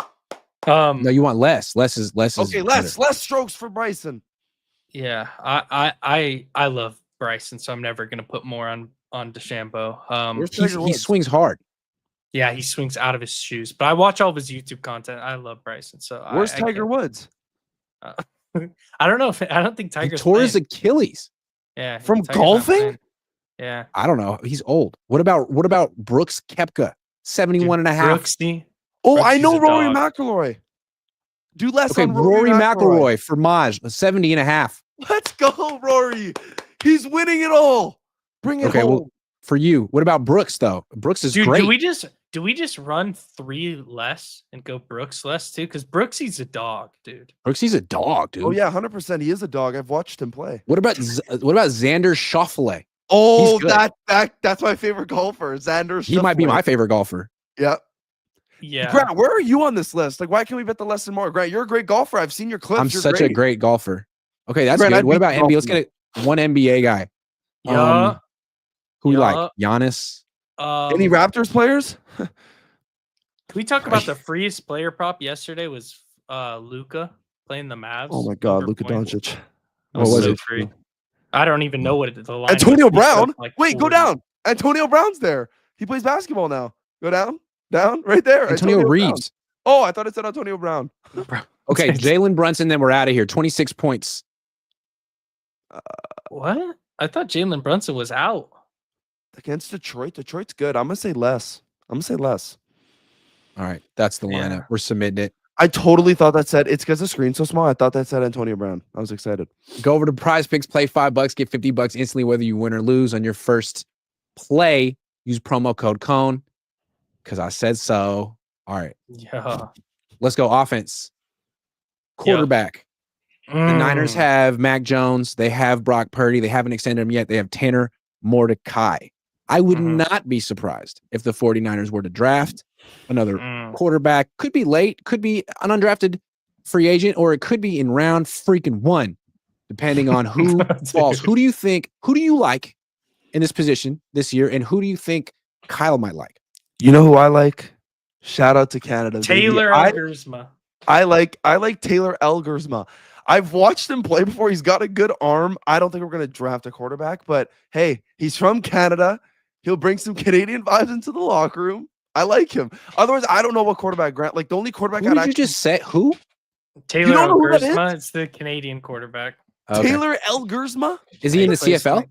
No, you want less. Less is okay. Less strokes for Bryson. Yeah, I love Bryson, so I'm never gonna put more on DeChambeau. He swings hard. Yeah, he swings out of his shoes. But I watch all of his YouTube content. I love Bryson. So where's Tiger Woods? I don't know. I don't think Tiger tore his Achilles. Yeah, from golfing. Yeah, I don't know. He's old. What about Brooks Koepka? 71 and a half. Brooksy. Oh, I know Rory McIlroy. Do less on Rory McIlroy for Maj, 70 and a half. Let's go, Rory. He's winning it all. Bring it home. Well, for you, what about Brooks though? Brooks is great. Do we just run 3 less and go Brooks less too? Because Brooksy's a dog, dude. Brooksy a dog, dude. Oh yeah, 100%. He is a dog. I've watched him play. What about Xander Schauffele? Oh, that's my favorite golfer, Xander Schauffele. He might be my favorite golfer. Yeah. Yeah. Grant, where are you on this list? Like, why can't we bet the lesson more? Grant, you're a great golfer. I've seen your clips. I'm such a great golfer. Okay, that's Grant, good. What about NBA? Let's get one NBA guy. Yeah. Who you like? Giannis? Any Raptors players? Can we talk about the freest player prop yesterday was Luka playing the Mavs? Oh my God, Luka Doncic. What was it? Free. I don't even know what the line. Antonio Brown. Like wait, 40. Go down. Antonio Brown's there. He plays basketball now. Go down, right there. Antonio Reeves. Brown. Oh, I thought it said Antonio Brown. Okay, Jalen Brunson. Then we're out of here. 26 points. What? I thought Jalen Brunson was out against Detroit. Detroit's good. I'm gonna say less. All right, that's the lineup. We're submitting it. I totally thought that said it's because the screen's so small. I thought that said Antonio Brown. I was excited. Go over to Prize Picks, play $5, get $50 instantly, whether you win or lose on your first play. Use promo code CONE because I said so. All right. Yeah. Let's go offense. Quarterback. Yep. The Niners have Mac Jones. They have Brock Purdy. They haven't extended him yet. They have Tanner Mordecai. I would not be surprised if the 49ers were to draft another quarterback. Could be late, could be an undrafted free agent, or it could be in round freaking 1, depending on who falls. Who do you like in this position this year, and who do you think Kyle might like? You know who I like? Shout out to Canada. Taylor Elgersma. I like Taylor Elgersma. I've watched him play before. He's got a good arm. I don't think we're going to draft a quarterback, but hey, he's from Canada. He'll bring some Canadian vibes into the locker room. I like him. Otherwise, I don't know what quarterback Grant. Like the only quarterback. Who did you just say? Who? Taylor Elgersma. It's the Canadian quarterback. Okay. Tayller Elgersma. Is he in the CFL?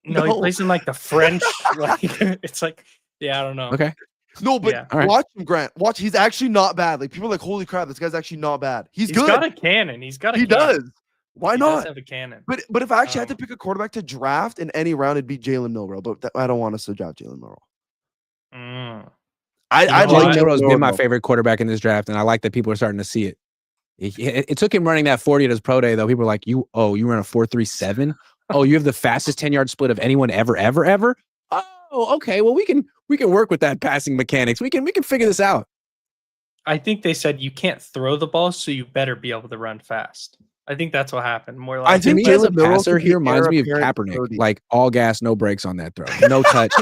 No, he plays in like the French. Like it's like, yeah, I don't know. Okay. No, but watch him, Grant. Watch. He's actually not bad. Like people are like, holy crap, this guy's actually not bad. He's good. He's got a cannon. He does. Why not? Does have a cannon. But if I actually had to pick a quarterback to draft in any round, it'd be Jalen Milroe. But I don't want us to draft Jalen Milroe. Jalen Milroe's been my favorite quarterback in this draft, and I like that people are starting to see it. It took him running that 40 at his pro day, though. People were like, you run a 4.37? Oh, you have the fastest 10-yard split of anyone ever. Oh, okay. Well, we can work with that passing mechanics. We can figure this out. I think they said you can't throw the ball, so you better be able to run fast. I think that's what happened. More like I think as a passer, he reminds me of Kaepernick. Like all gas, no brakes on that throw, no touch.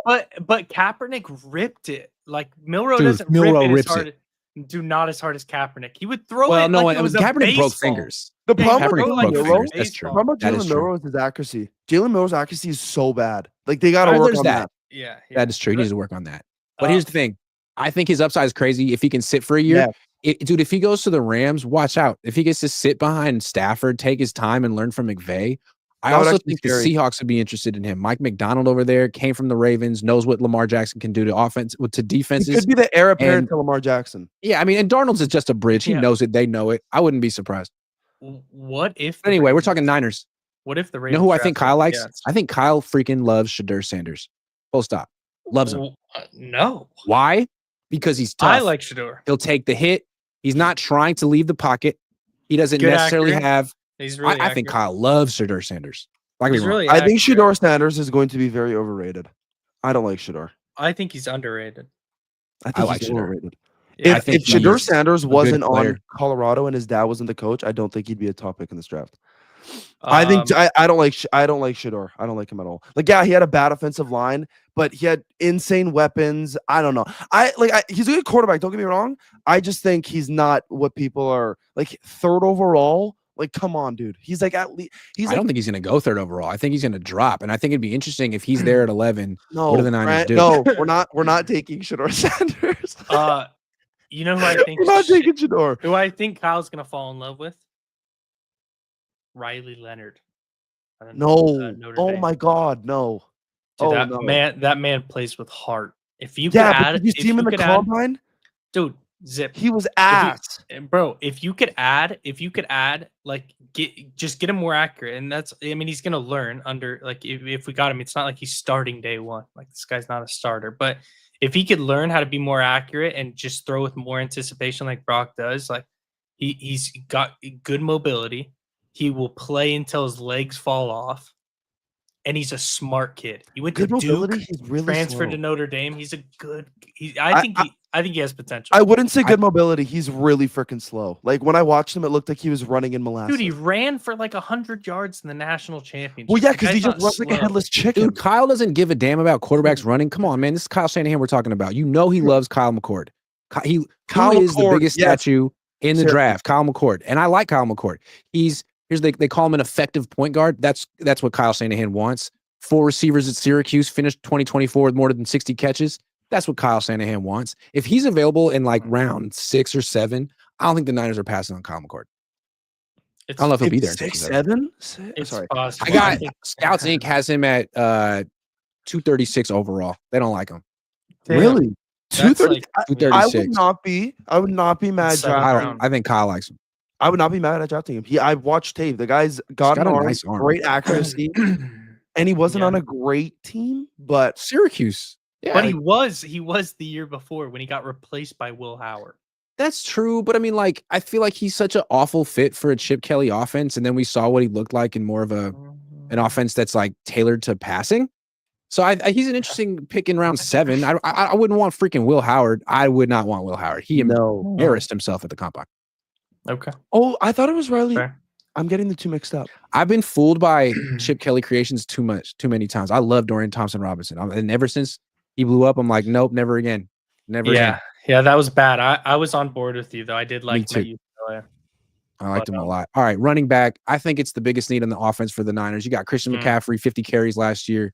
but Kaepernick ripped it. Like Milroe doesn't rip it as hard. Not as hard as Kaepernick. He would throw it. No, like it was Kaepernick broke fingers. The problem with Milroe, that's true. The problem with Jalen Milroe is his accuracy. Jalen Milroe's accuracy is so bad. Like they got to work on that. Yeah, that is true. He needs to work on that. But here's the thing. I think his upside is crazy if he can sit for a year. Dude, if he goes to the Rams, watch out. If he gets to sit behind Stafford, take his time and learn from McVay, I also think the Seahawks would be interested in him. Mike McDonald over there came from the Ravens, knows what Lamar Jackson can do to offense, to defenses. He could be the heir apparent to Lamar Jackson. Yeah, I mean, and Darnold's is just a bridge. He knows it. They know it. I wouldn't be surprised. What if? Anyway, we're talking Niners. What if the Ravens? You know who I think Kyle likes? I think Kyle freaking loves Shedeur Sanders. Full stop. Loves him. No. Why? Because he's tough. I like Shedeur. He'll take the hit. He's not trying to leave the pocket. He doesn't necessarily have. He's really. I think Kyle loves Shedeur Sanders. I think Shedeur Sanders is going to be very overrated. I don't like Shedeur. I think he's underrated. I think he's overrated. Yeah, if Shedeur Sanders wasn't on Colorado and his dad wasn't the coach, I don't think he'd be a top pick in this draft. I don't like Shedeur. I don't like him at all. Like, yeah, he had a bad offensive line, but he had insane weapons. I don't know. He's a good quarterback. Don't get me wrong. I just think he's not what people are like. Third overall. Like, come on, dude. He's like at least. I don't think he's going to go third overall. I think he's going to drop, and I think it'd be interesting if he's there at 11. No, what do the Niners do? No, we're not taking Shedeur Sanders. You know who I think? We're not taking Shedeur. Who I think Kyle's going to fall in love with? Riley Leonard. No. Oh my God, no. Dude, that man plays with heart. If you could add, did you see him in the combine? Dude, zip. He was ass. If you could add, like get him more accurate, and that's. I mean, he's gonna learn under like if we got him. It's not like he's starting day one. Like this guy's not a starter, but if he could learn how to be more accurate and just throw with more anticipation, like Brock does, like he's got good mobility. He will play until his legs fall off. And he's a smart kid. He went to Duke, transferred to Notre Dame. He's a good. I think he has potential. I wouldn't say good mobility. He's really freaking slow. Like when I watched him, it looked like he was running in molasses. Dude, he ran for like 100 yards in the national championship. Well, yeah, because he just runs like a headless chicken. Dude, Kyle doesn't give a damn about quarterbacks running. Come on, man. This is Kyle Shanahan we're talking about. You know he loves Kyle McCord. Kyle is the biggest statue in the draft. Kyle McCord, and I like Kyle McCord. They call him an effective point guard. That's what Kyle Shanahan wants. 4 receivers at Syracuse, finished 2024 with more than 60 catches. That's what Kyle Shanahan wants. If he's available in like round 6 or 7, I don't think the Niners are passing on Kyle McCord. I don't know if he'll be there. 6, 7? Sorry. I got Scouts Inc. has him at 236 overall. They don't like him. Damn. Really? 236. I would not be mad. I think Kyle likes him. I would not be mad at drafting him. I've watched tape. The guy's got a nice arm, great accuracy, and he wasn't on a great team, but Syracuse. Yeah, but he was the year before when he got replaced by Will Howard. That's true, but I mean, like, I feel like he's such an awful fit for a Chip Kelly offense, and then we saw what he looked like in more of an offense that's like tailored to passing. So he's an interesting pick in round 7. I wouldn't want freaking Will Howard. I would not want Will Howard. He embarrassed himself at the combine. Okay. Oh, I thought it was Riley. Fair. I'm getting the two mixed up. I've been fooled by Chip Kelly creations too many times. I love Dorian Thompson-Robinson. And ever since he blew up, I'm like, nope, never again. Never Yeah, again. yeah, that was bad. I was on board with you though. I did like Matt UCLA. I liked him a lot. All right, running back. I think it's the biggest need on the offense for the Niners. You got Christian McCaffrey, 50 carries last year,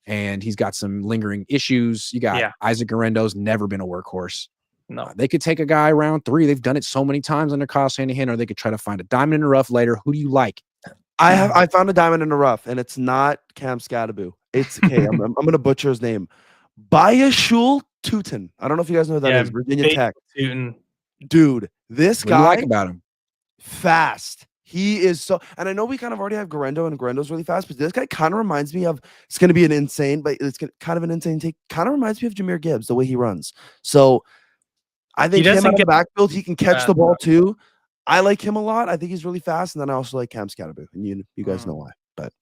and he's got some lingering issues. You got Isaac Guerendo's never been a workhorse. No, they could take a guy round 3. They've done it so many times under Kyle Shanahan, or they could try to find a diamond in the rough later. Who do you like? I found a diamond in the rough, and it's not Cam Skattebo. It's okay. I'm gonna butcher his name. Bayashul Tootin. I don't know if you guys know who that is. Virginia Tech. Tootin. Dude, this guy. What do you like about him? Fast. He is so, and I know we kind of already have Guerendo, and Guerendo's really fast, but this guy kind of reminds me of, it's going to be an insane, but it's kind of an insane take. Kind of reminds me of Jahmyr Gibbs, the way he runs. So I think him out of the backfield, he can catch the ball too. I like him a lot. I think he's really fast, and then I also like Cam Skattebo, and you guys know why. But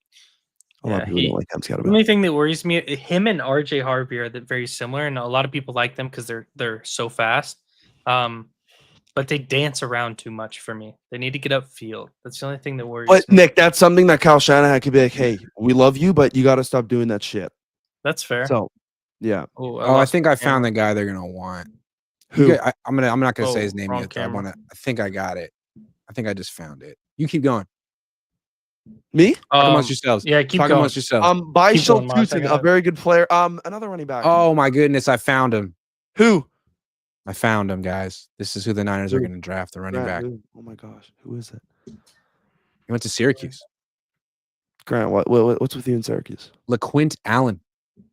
a lot of people don't like Cam Skattebo. The only thing that worries me, him and RJ Harvey are very similar, and a lot of people like them because they're so fast. But they dance around too much for me. They need to get upfield. That's the only thing that worries me. But Nick, that's something that Kyle Shanahan could be like, hey, we love you, but you got to stop doing that shit. That's fair. So, yeah. I think I found the guy they're gonna want. Who? I'm not gonna say his name yet. I think I got it. I think I just found it. You keep going. Me? Talk amongst yourselves. Yeah, keep going. Amongst yourselves. Bayashul Tootin, a very good player. Another running back. Oh my goodness, I found him. Who? I found him, guys. This is who the Niners are going to draft, the running back. Oh my gosh, who is it? He went to Syracuse. Grant, what's with you in Syracuse? LaQuint Allen.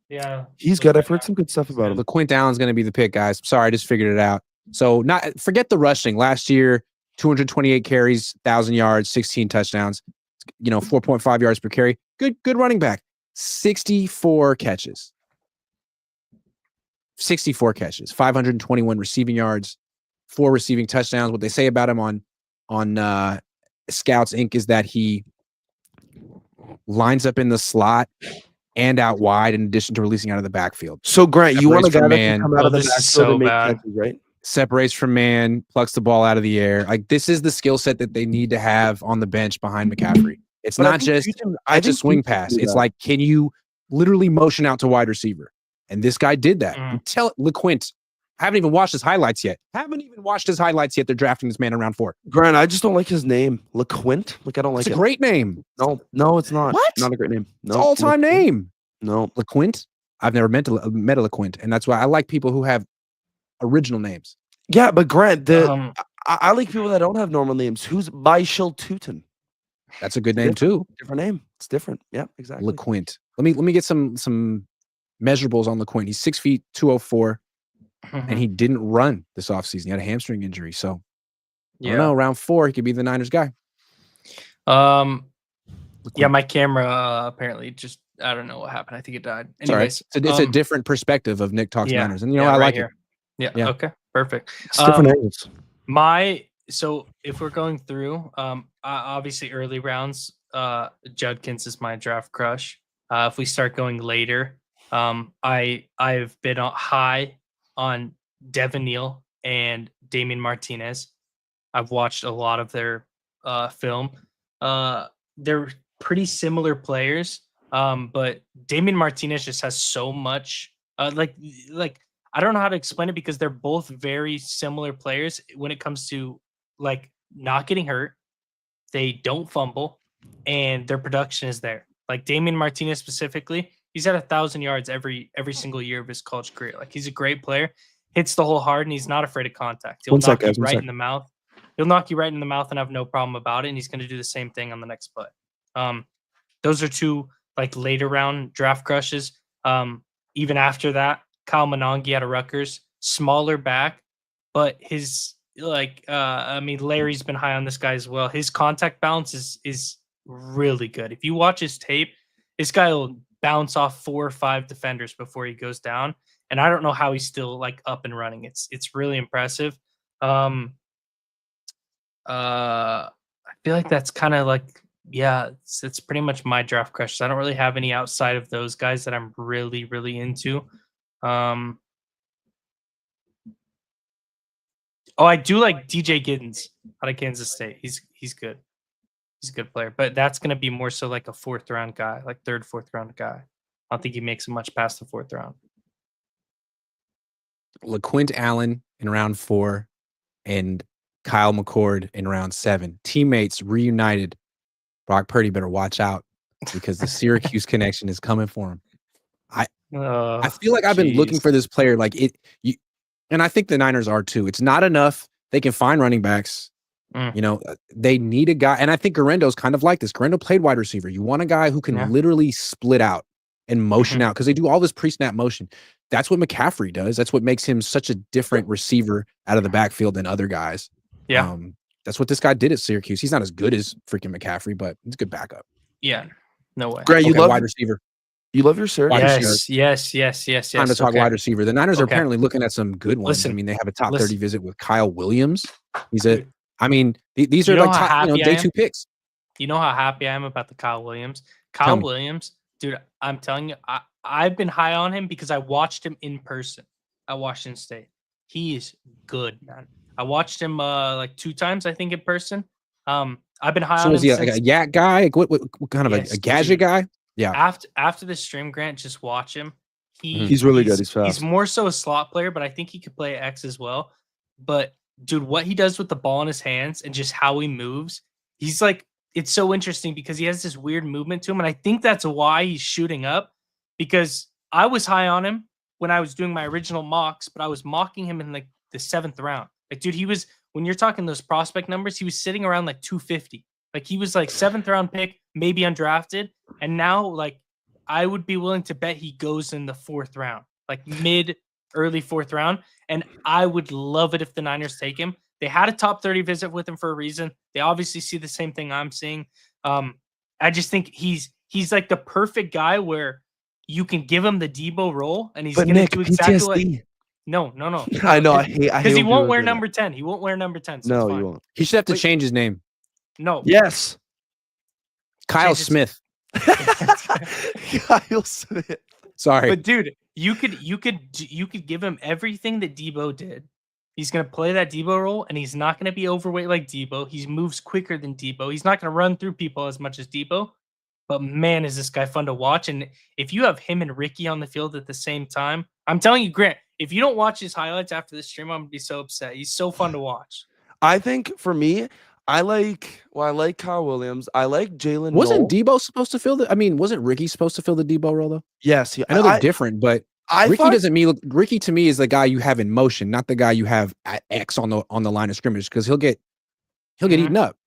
Yeah, he's good. I've heard some good stuff about him. LaQuint Allen's going to be the pick, guys. Sorry, I just figured it out. So forget the rushing. Last year, 228 carries, 1,000 yards, 16 touchdowns. 4.5 yards per carry. Good running back. 64 catches. 64 catches, 521 receiving yards, 4 receiving touchdowns. What they say about him on Scouts Inc. is that he lines up in the slot and out wide in addition to releasing out of the backfield. So Grant, you want a guy that can come out of the backfield and make catches, right? Separates from man, plucks the ball out of the air. Like, this is the skill set that they need to have on the bench behind McCaffrey. It's not just a swing pass. It's like, can you literally motion out to wide receiver? And this guy did that. Tell LaQuint. I haven't even watched his highlights yet. They're drafting this man in round 4. Grant, I just don't like his name. LaQuint? Like, I don't like it. It's a great name. No, it's not. What? Not a great name. No. It's an all-time name. No. LaQuint? I've never met a LaQuint. And that's why I like people who have original names. Yeah, but Grant, I like people that don't have normal names. Who's Bayashul Tootin? That's a good name too. Different name. It's different. Yeah, exactly. LaQuint. Let me get some measurables on LaQuint. He's 6 feet 204, and he didn't run this offseason. He had a hamstring injury. So I don't know, round 4, he could be the Niners guy. Yeah, my camera apparently just, I don't know what happened. I think it died. Anyways, it's a different perspective of Nick Talks Niners, and I like it. Yeah. Okay. Perfect. It's different angles. So if we're going through, obviously early rounds, Judkins is my draft crush. If we start going later, I've been high on Devin Neal and Damian Martinez. I've watched a lot of their film. They're pretty similar players, but Damian Martinez just has so much. Like I don't know how to explain it because they're both very similar players when it comes to like not getting hurt. They don't fumble, and their production is there. Like Damian Martinez specifically, he's at 1,000 yards every single year of his college career. Like, he's a great player, hits the hole hard, and he's not afraid of contact. He'll knock you right in the mouth. He'll knock you right in the mouth and have no problem about it. And he's going to do the same thing on the next play. Those are two like later round draft crushes. Even after that, Kyle Monange out of Rutgers, smaller back, but his Larry's been high on this guy as well. His contact balance is really good. If you watch his tape, this guy will bounce off 4 or 5 defenders before he goes down. And I don't know how he's still like up and running. It's really impressive. I feel like that's kind of like, it's pretty much my draft crushes. I don't really have any outside of those guys that I'm really, really into. I do like DJ Giddens out of Kansas State. He's good. He's a good player, but that's going to be more so like a 4th round guy, like 3rd, 4th round guy. I don't think he makes it much past the 4th round. LaQuint Allen in round 4 and Kyle McCord in round 7. Teammates reunited. Brock Purdy better watch out because the Syracuse connection is coming for him. I feel like I've been looking for this player. Like and I think the Niners are too. It's not enough. They can find running backs. You know, they need a guy. And I think Guarendo's kind of like this. Guarendo played wide receiver. You want a guy who can literally split out and motion out because they do all this pre-snap motion. That's what McCaffrey does. That's what makes him such a different receiver out of the backfield than other guys. Yeah. That's what this guy did at Syracuse. He's not as good as freaking McCaffrey, but he's a good backup. Yeah. No way. Grant, you love wide receiver. You love your Syracuse. Yes. Time to talk wide receiver. The Niners are apparently looking at some good ones. I mean, they have a top 30 visit with Kyle Williams. These are like top, day 2 picks. You know how happy I am about the Kyle Williams? Kyle Williams, dude, I'm telling you, I've been high on him because I watched him in person at Washington State. He is good, man. I watched him like 2 times, I think, in person. I've been high on him. So was he like a yak guy? Like what kind of a gadget guy? Yeah. After the stream, Grant, just watch him. He's really good. He's fast. He's more so a slot player, but I think he could play X as well. But dude, what he does with the ball in his hands and just how he moves, he's like, it's so interesting because he has this weird movement to him. And I think that's why he's shooting up, because I was high on him when I was doing my original mocks, but I was mocking him in like the 7th round. Like, dude, he was, when you're talking those prospect numbers, he was sitting around like 250. Like, he was like 7th round pick, maybe undrafted. And now, like, I would be willing to bet he goes in the 4th round, like early 4th round. And I would love it if the Niners take him. They had a top 30 visit with him for a reason. They obviously see the same thing I'm seeing. I just think he's like the perfect guy where you can give him the Debo role and he's going to do exactly what. No. I know. I hate because he won't wear number 10. He won't wear number 10. So no, he won't. He should have to change his name. No. Yes. Kyle Smith. Kyle Smith. Sorry. But dude, you could give him everything that Debo did. He's going to play that Debo role, and he's not going to be overweight like Debo. He moves quicker than Debo. He's not going to run through people as much as Debo. But man, is this guy fun to watch. And if you have him and Ricky on the field at the same time, I'm telling you, Grant, if you don't watch his highlights after this stream, I'm going to be so upset. He's so fun to watch. I think for me, I like Kyle Williams. I like Jalen. Wasn't Debo supposed to fill wasn't Ricky supposed to fill the Debo role, though? Yes. I know they're different, but Ricky to me is the guy you have in motion, not the guy you have at X on the line of scrimmage, because he'll get eaten up.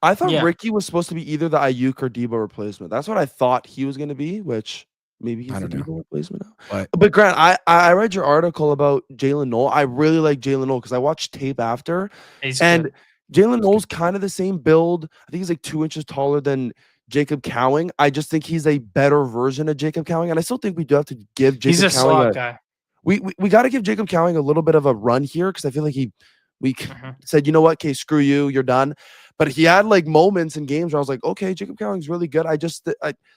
I thought Ricky was supposed to be either the Ayuk or Debo replacement. That's what I thought he was going to be, which maybe he's the Debo replacement now. But Grant, I read your article about Jalen Noel. I really like Jalen Noel because I watched tape after. And Jalen Noel's kind of the same build. I think he's like 2 inches taller than Jacob Cowing. I just think he's a better version of Jacob Cowing. And I still think we do have to give Jacob Cowing. He's a slot guy. We got to give Jacob Cowing a little bit of a run here because I feel like we said, you know what, okay, screw you, you're done. But he had like moments in games where I was like, okay, Jacob Cowing's really good. I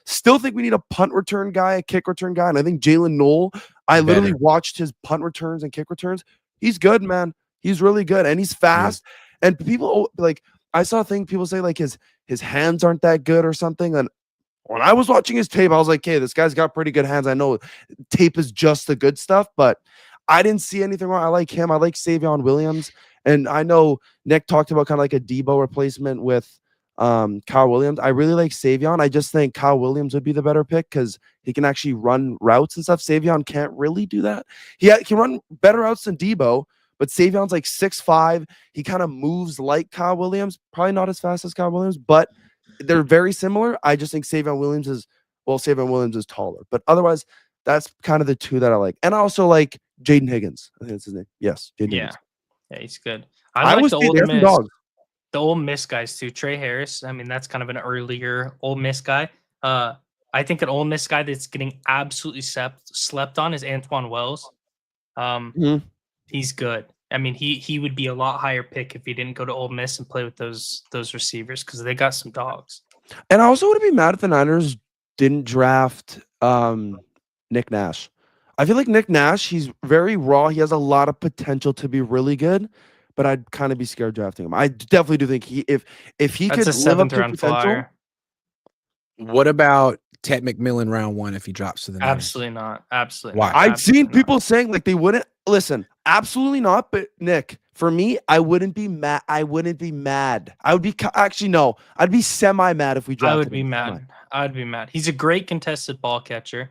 still think we need a punt return guy, a kick return guy. And I think Jalen Noel, I literally watched his punt returns and kick returns. He's good, man. He's really good. And he's fast. And people like, I saw a thing people say like his hands aren't that good or something. And when I was watching his tape, I was like, okay, this guy's got pretty good hands. I know tape is just the good stuff, but I didn't see anything wrong. I like him. I like Savion Williams. And I know Nick talked about kind of like a Debo replacement with Kyle Williams. I really like Savion. I just think Kyle Williams would be the better pick because he can actually run routes and stuff. Savion can't really do that. He can run better routes than Debo, but Savion's like 6'5". He kind of moves like Kyle Williams. Probably not as fast as Kyle Williams, but they're very similar. I just think Savion Williams is taller. But otherwise, that's kind of the two that I like. And I also like Jaden Higgins. I think that's his name. Yes, Jaden Higgins. Yeah, he's good. I like the Ole Miss guys too. Trey Harris. I mean, that's kind of an earlier Ole Miss guy. I think an Ole Miss guy that's getting absolutely slept on is Antoine Wells. He's good. I mean, he would be a lot higher pick if he didn't go to Ole Miss and play with those receivers because they got some dogs. And I also would be mad if the Niners didn't draft Nick Nash. I feel like Nick Nash, he's very raw. He has a lot of potential to be really good, but I'd kind of be scared drafting him. I definitely do think if he could live up to potential. What about Ted McMillan round 1 if he drops to the Niners? Absolutely not. Absolutely. Why? Not. I've Absolutely seen not. people saying like they wouldn't listen. Absolutely not. But Nick, for me, I wouldn't be mad. I wouldn't be mad. I would be actually no. I'd be semi mad if we drafted. I would be mad. I'd be mad. He's a great contested ball catcher.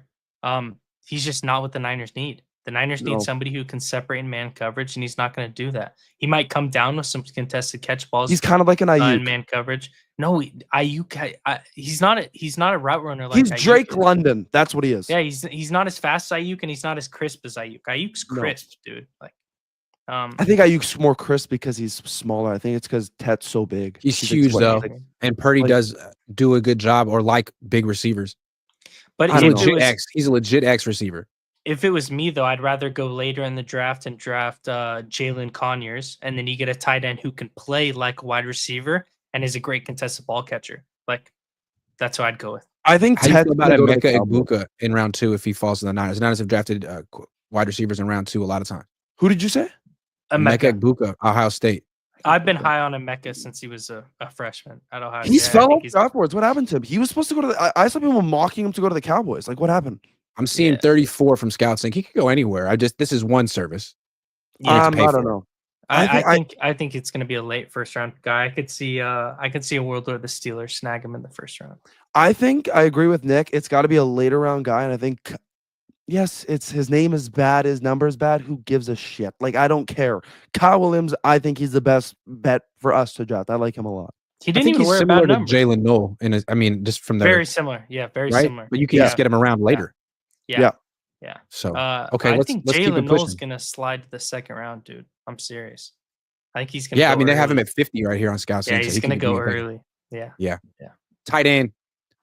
He's just not what the Niners need. The Niners need somebody who can separate in man coverage, and he's not going to do that. He might come down with some contested catch balls. He's kind of like an Ayuk in man coverage. No, Ayuk. He's not a route runner. Like he's Ayuk Drake is. London. That's what he is. Yeah, he's not as fast as Ayuk, and he's not as crisp as Ayuk. Ayuk's crisp, dude. Like, I think Ayuk's more crisp because he's smaller. I think it's because Tet's so big. He's huge though, and Purdy does do a good job, or like big receivers. But he's a legit X receiver. If it was me, though, I'd rather go later in the draft and draft Jalen Conyers, and then you get a tight end who can play like a wide receiver and is a great contested ball catcher. Like, that's what I'd go with. I think Ted about Emeka Egbuka in round 2 if he falls to the Niners. The Niners have drafted wide receivers in round 2 a lot of times. Who did you say? Emeka Egbuka, Ohio State. I've been high on Emeka since he was a freshman at Ohio State. He's fell off afterwards. What happened to him? He was supposed to go to I saw people mocking him to go to the Cowboys. Like, what happened? I'm seeing 34 from scouts saying he could go anywhere. This is one service. I don't know. I think it's going to be a late first round guy. I could see a world where the Steelers snag him in the first round. I think I agree with Nick. It's got to be a later round guy, and I think yes, it's his name is bad, his number is bad. Who gives a shit? Like, I don't care. Kyle Williams, I think he's the best bet for us to draft. I like him a lot. He didn't even wear a bad number. Jalen Noel, just from the very similar. Yeah, very similar. But you can just get him around later. Yeah. So okay, I think Jalen Noel's gonna slide to the second round, dude. I'm serious. I think he's gonna. Yeah, I mean they have him at 50 right here on Scouts. Yeah, he's gonna go early. Yeah. Tight end.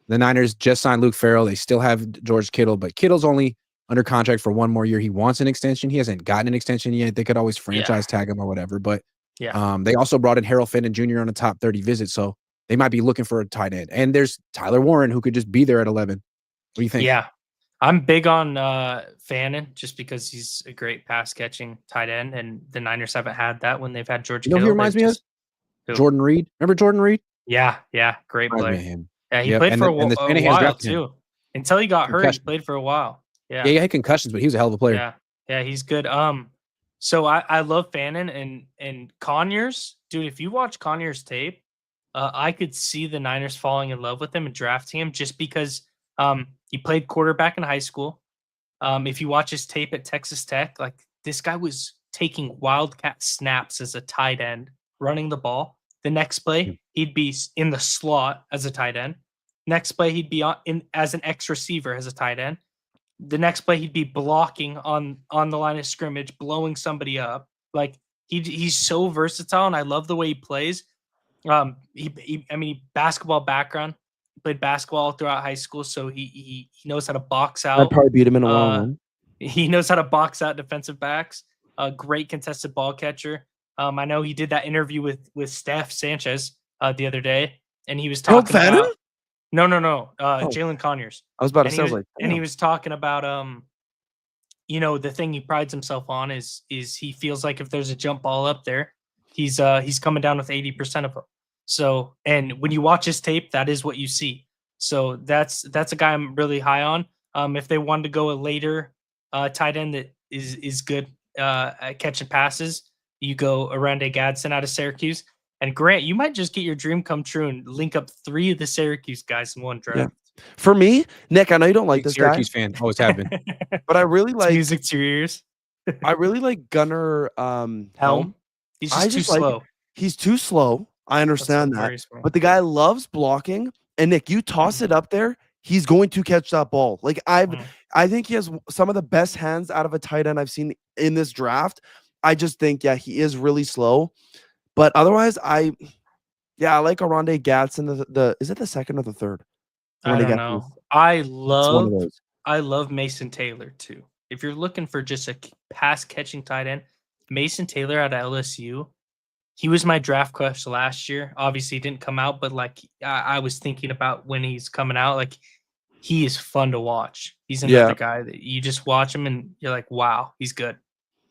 The Niners just signed Luke Farrell. They still have George Kittle, but Kittle's only under contract for 1 more year. He wants an extension. He hasn't gotten an extension yet. They could always franchise tag him or whatever. But they also brought in Harold Fenton Jr. on a top 30 visit, so they might be looking for a tight end. And there's Tyler Warren who could just be there at 11. What do you think? Yeah. I'm big on Fannin just because he's a great pass catching tight end, and the Niners haven't had that when they've had George Kittle. He reminds me of Jordan Reed. Remember Jordan Reed? Yeah, great player. Yeah, he played for a while too. Until he got hurt, he played for a while. Yeah, he had concussions, but he was a hell of a player. Yeah, he's good. So I love Fannin and Conyers, dude. If you watch Conyers tape, I could see the Niners falling in love with him and drafting him just because he played quarterback in high school. If you watch his tape at Texas Tech, like this guy was taking wildcat snaps as a tight end, running the ball. The next play, he'd be in the slot as a tight end. Next play, he'd be as an X receiver as a tight end. The next play, he'd be blocking on the line of scrimmage, blowing somebody up. Like he's so versatile, and I love the way he plays. Basketball background. Played basketball throughout high school, so he knows how to box out. I'd probably beat him in a one-on-one. He knows how to box out defensive backs. A great contested ball catcher. I know he did that interview with Steph Sanchez the other day, and he was talking about Jalen Conyers. I was about to say, and he was talking about the thing he prides himself on is he feels like if there's a jump ball up there, he's coming down with 80% of them. So, and when you watch his tape, that is what you see. So that's a guy I'm really high on. If they wanted to go a later tight end that is good at catching passes, you go Oronde Gadsden out of Syracuse. And Grant, you might just get your dream come true and link up 3 of the Syracuse guys in one draft. Yeah. For me, Nick, I know you don't like this Syracuse guy. fan, always have been. But I really like music to your ears. I really like Gunnar Helm. He's just too slow. He's too slow. I understand that. But the guy loves blocking. And Nick, you toss it up there, he's going to catch that ball. Like I think he has some of the best hands out of a tight end I've seen in this draft. I just think, he is really slow. But otherwise, I like Oronde Gadsden. Is it the second or the third? I don't know. I love Mason Taylor too. If you're looking for just a pass catching tight end, Mason Taylor out of LSU, he was my draft crush last year. Obviously, he didn't come out, but like I was thinking about when he's coming out. Like he is fun to watch. He's another guy that you just watch him and you're like, wow, he's good.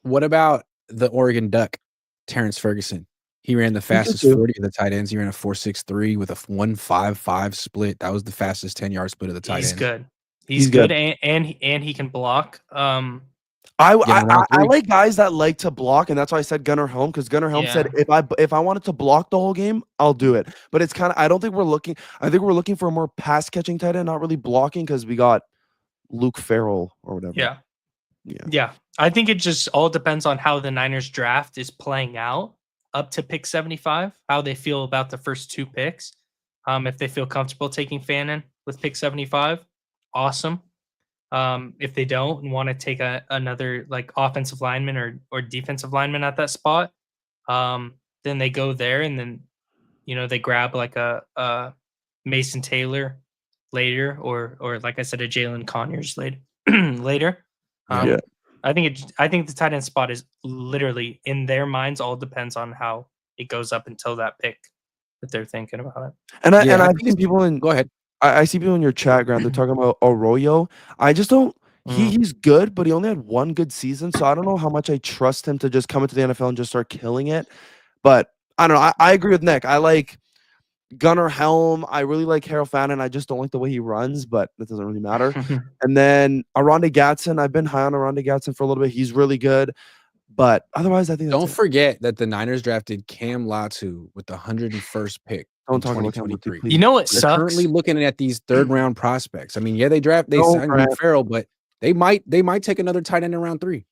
What about the Oregon Duck, Terrence Ferguson? He ran the fastest 40 of the tight ends. He ran a 4.63 with a 1.55 split. That was the fastest 10-yard split of the tight ends. He's good. He's good, and he can block. I like guys that like to block, and that's why I said Gunnar Helm, because Gunnar Helm said if I wanted to block the whole game, I'll do it. But it's kind of I think we're looking for a more pass catching tight end, not really blocking, because we got Luke Farrell or whatever. Yeah. I think it just all depends on how the Niners draft is playing out up to pick 75, how they feel about the first 2 picks. If they feel comfortable taking Fannin with pick 75, awesome. If they don't and want to take another like offensive lineman or defensive lineman at that spot, then they go there, and then they grab like a Mason Taylor later, or like I said, a Jalen Conyers later. I think the tight end spot is literally, in their minds, all depends on how it goes up until that pick that they're thinking about it. And I see people in go ahead. I see people in your chat, Grant. They're talking about Arroyo. I just don't. He's good, but he only had 1 good season, so I don't know how much I trust him to just come into the NFL and just start killing it. But I don't know. I agree with Nick. I like Gunnar Helm. I really like Harold Fannin. I just don't like the way he runs, but that doesn't really matter. And then Oronde Gadsden. I've been high on Oronde Gadsden for a little bit. He's really good. But otherwise, I think don't forget that the Niners drafted Cam Latu with the 101st pick. Don't talk about Cam Latu. You know what sucks? They're currently looking at these 3rd round prospects. I mean, they signed Luke Farrell, but they might take another tight end in round 3.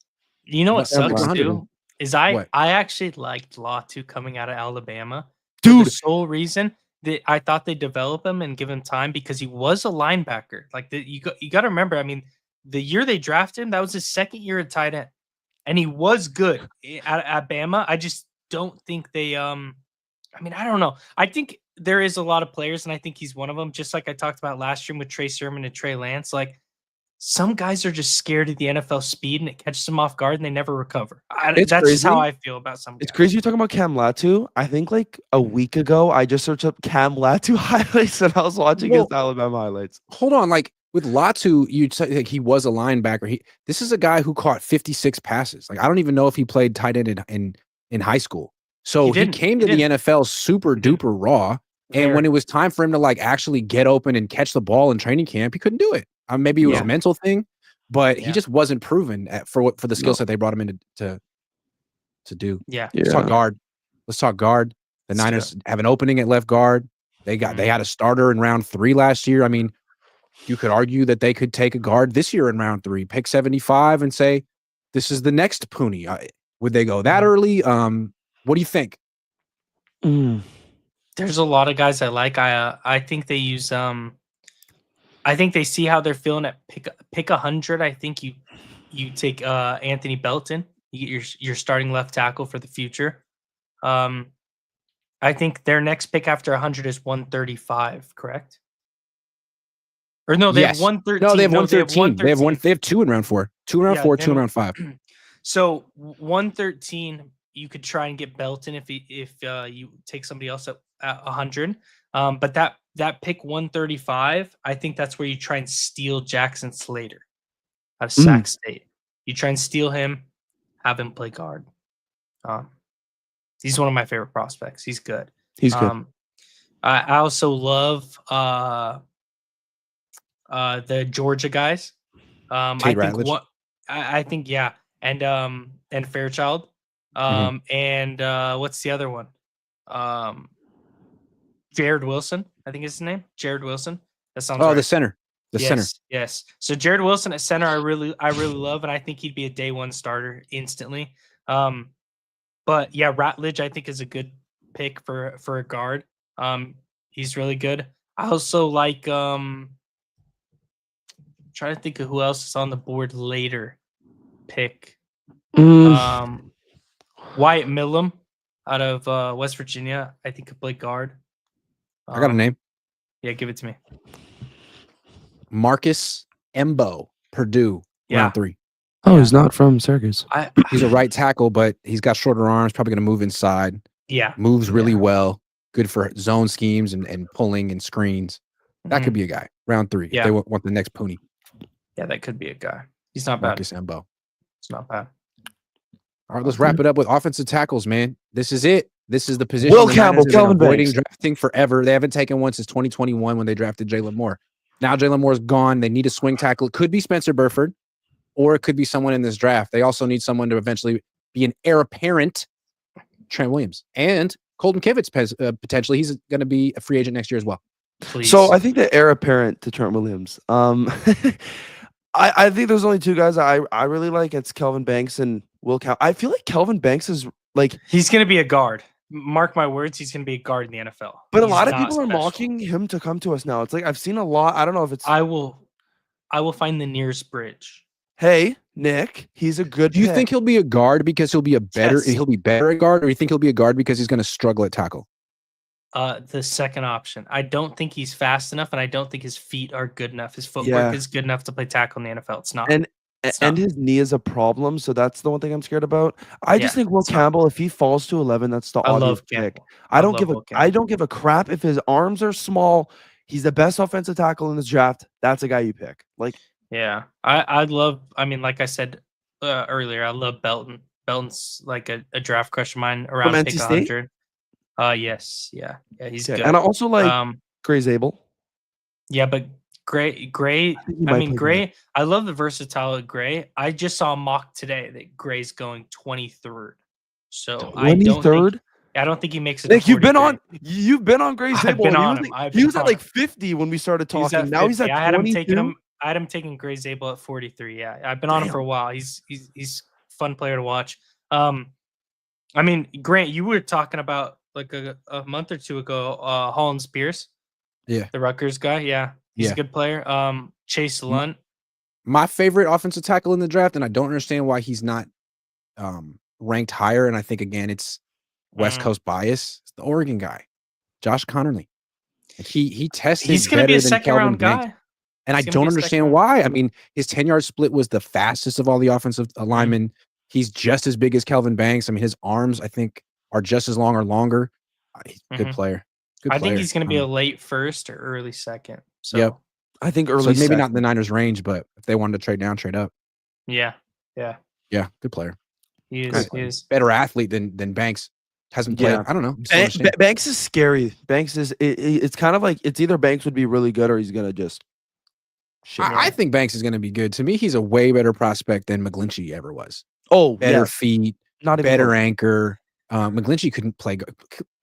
You know what sucks too? Is I actually liked Latu coming out of Alabama. Dude, the sole reason that I thought they'd develop him and give him time because he was a linebacker. Like you got to remember, I mean, the year they drafted him, that was his 2nd year at tight end, and he was good at Bama. I just don't think they. I mean, I don't know. I think there is a lot of players, and I think he's one of them. Just like I talked about last year with Trey Sermon and Trey Lance, like. Some guys are just scared of the NFL speed, and it catches them off guard, and they never recover. That's crazy. Just how I feel about some guys. It's crazy you're talking about Cam Latu. I think like a week ago, I just searched up Cam Latu highlights, and I was watching his Alabama highlights. Hold on, like with Latu, you'd say like he was a linebacker. This is a guy who caught 56 passes. Like I don't even know if he played tight end in high school. So he came to the NFL super duper raw, and when it was time for him to like actually get open and catch the ball in training camp, he couldn't do it. Maybe it was a mental thing, but he just wasn't proven for the skill set they brought him in to do. Let's talk guard. The Niners have an opening at left guard. They had a starter in round 3 last year. I mean, you could argue that they could take a guard this year in round 3, pick 75, and say this is the next Pooney. Would they go that early? What do you think? There's a lot of guys I like. I think they use I think they see how they're feeling at pick 100. I think you take Anthony Belton. You get your starting left tackle for the future. I think their next pick after 100 is 135. Correct? Or no, they have 113. No, they have 113. They have 2 in round 4. 2 in round 4. 2 in round 5. So 113, you could try and get Belton if you take somebody else at 100. But that pick 135, I think that's where you try and steal Jackson Slater out of Sac State. You try and steal him, have him play guard. He's one of my favorite prospects. He's good. He's good. I also love the Georgia guys. I think and Fairchild. And what's the other one? Jared Wilson, I think is his name. Jared Wilson. That sounds right. The center. Center. Yes. So Jared Wilson at center, I really love, and I think he'd be a day 1 starter instantly. But yeah, Ratledge I think is a good pick for a guard. He's really good. I also like trying to think of who else is on the board later. Pick Wyatt Millam out of West Virginia. I think could play guard. I got a name. Yeah, give it to me. Marcus Embo, Purdue, round 3. Oh, he's not from Syracuse. He's a right tackle, but he's got shorter arms. Probably going to move inside. Yeah, moves really well. Good for zone schemes and pulling and screens. That could be a guy. Round 3. Yeah. If they want the next Pooney. Yeah, that could be a guy. He's not bad. Marcus Embo. It's not bad. All right, let's wrap it up with offensive tackles, man. This is it. This is the position Will Campbell, Kelvin avoiding Banks. drafting forever. They haven't taken one since 2021 when they drafted Jalen Moore. Now Jalen Moore's gone. They need a swing tackle. It could be Spencer Burford, or it could be someone in this draft. They also need someone to eventually be an heir apparent. Trent Williams and Colton Kivitz potentially. He's going to be a free agent next year as well. Please. So I think the heir apparent to Trent Williams. I think there's only two guys I really like. It's Kelvin Banks and Will Campbell. I feel like Kelvin Banks is like he's going to be a guard. Mark my words, he's going to be a guard in the NFL. But a lot of people are mocking him to come to us now. It's like I've seen a lot. I don't know if it's. I will find the nearest bridge. Hey, Nick, he's a good. Do you think he'll be a guard because he'll be a better? Yes. He'll be better at guard, or you think he'll be a guard because he's going to struggle at tackle? The second option. I don't think he's fast enough, and I don't think his feet are good enough. His footwork is good enough to play tackle in the NFL. It's not. And his knee is a problem, so that's the one thing I'm scared about. I just think Will Campbell, if he falls to 11, that's the obvious pick. I don't give a crap if his arms are small. He's the best offensive tackle in this draft. That's a guy you pick. Like, yeah, I'd love. I mean, like I said earlier, I love Belton. Belton's like a draft crush of mine around pick 100. Yes, yeah, he's good. And I also like Gray Zabel. Yeah, but Gray. I mean, Gray. I love the versatility of Gray. I just saw a mock today that Gray's going 23rd. So 23rd. I don't think he makes it. Nick, you've been on Gray Zabel. He was at like 50 when we started talking. Now he's at 22. I had him taking Gray Zabel at 43. Yeah, I've been on him for a while. He's fun player to watch. I mean, Grant, you were talking about like a month or two ago, Holland Spears. Yeah, the Rutgers guy. Yeah, he's a good player. Chase Lunt, my favorite offensive tackle in the draft, and I don't understand why he's not ranked higher. And I think again, it's West Coast bias. It's the Oregon guy, Josh Connerly. He tested. He's going to be a second-round guy. And I don't understand why. I mean, his 10-yard split was the fastest of all the offensive linemen. He's just as big as Kelvin Banks. I mean, his arms, I think, are just as long or longer. Good player. I think he's going to be a late first or early second. So yep. I think early maybe not in the Niners range, but if they wanted to trade down, trade up. Yeah. Good player. He is. Better athlete than Banks. Hasn't played. I don't know. Banks is scary. Banks is it's kind of like it's either Banks would be really good or he's going to just I think Banks is going to be good. To me, he's a way better prospect than McGlinchey ever was. Oh, better feet, not better anchor. McGlinchey couldn't play.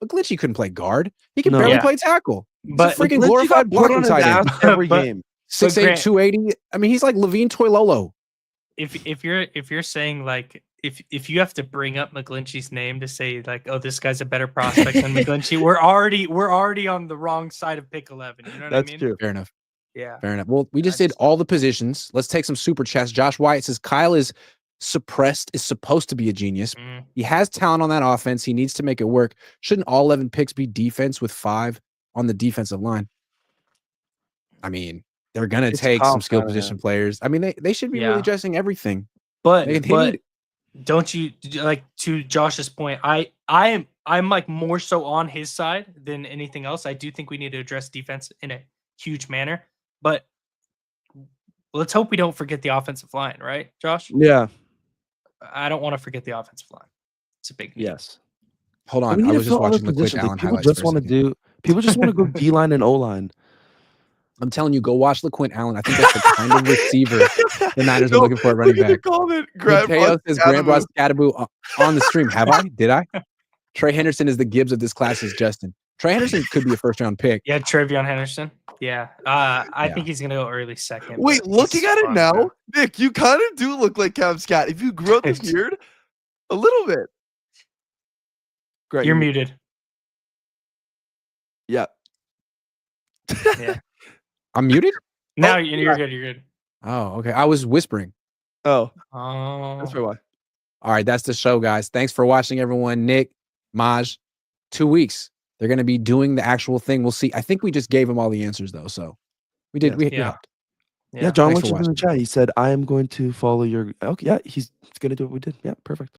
McGlinchey couldn't play guard. He can barely play tackle. But freaking glorified blocking tight end every game. 6'8", 280. I mean, he's like Levine Toilolo. If you're saying like if you have to bring up McGlinchey's name to say like, oh, this guy's a better prospect than McGlinchey, we're already on the wrong side of pick 11. You know what I mean? That's true. Fair enough. Yeah. Fair enough. Well, we just did all the positions. Let's take some super chats. Josh Wyatt says Kyle is suppressed, is supposed to be a genius. He has talent on that offense. He needs to make it work. Shouldn't all 11 picks be defense with 5 on the defensive line? I mean, they're going to take some skill position players. I mean, they should be really addressing everything. But don't you, like, to Josh's point, I'm like more so on his side than anything else. I do think we need to address defense in a huge manner. But let's hope we don't forget the offensive line, right, Josh? Yeah. I don't want to forget the offensive line. It's a big need. Yes. Hold on. I was just watching the quick Allen highlights. People just want to go D-line and O-line. I'm telling you, go watch LaQuint Allen. I think that's the kind of receiver the Niners are looking for at running back. Mateo says Grant brought Scadaboo on the stream. Have I? Did I? Trey Henderson is the Gibbs of this class, is Justin. Trey Henderson could be a first-round pick. Yeah, Trevion Henderson. Yeah. I think he's going to go early second. Wait, looking at it now, Nick, you kind of do look like Cam Scott. If you grew up the beard a little bit. Great. You're muted. Yeah. Yeah. I'm muted? No, you're good. You're good. Oh, okay. I was whispering. Oh. That's probably why. All right, that's the show, guys. Thanks for watching, everyone. Nick, Maj, 2 weeks. They're going to be doing the actual thing. We'll see. I think we just gave them all the answers, though. So we did. Yes. Yeah, John mentioned in the chat. He said, I am going to follow your. Okay, yeah, he's going to do what we did. Yeah, perfect.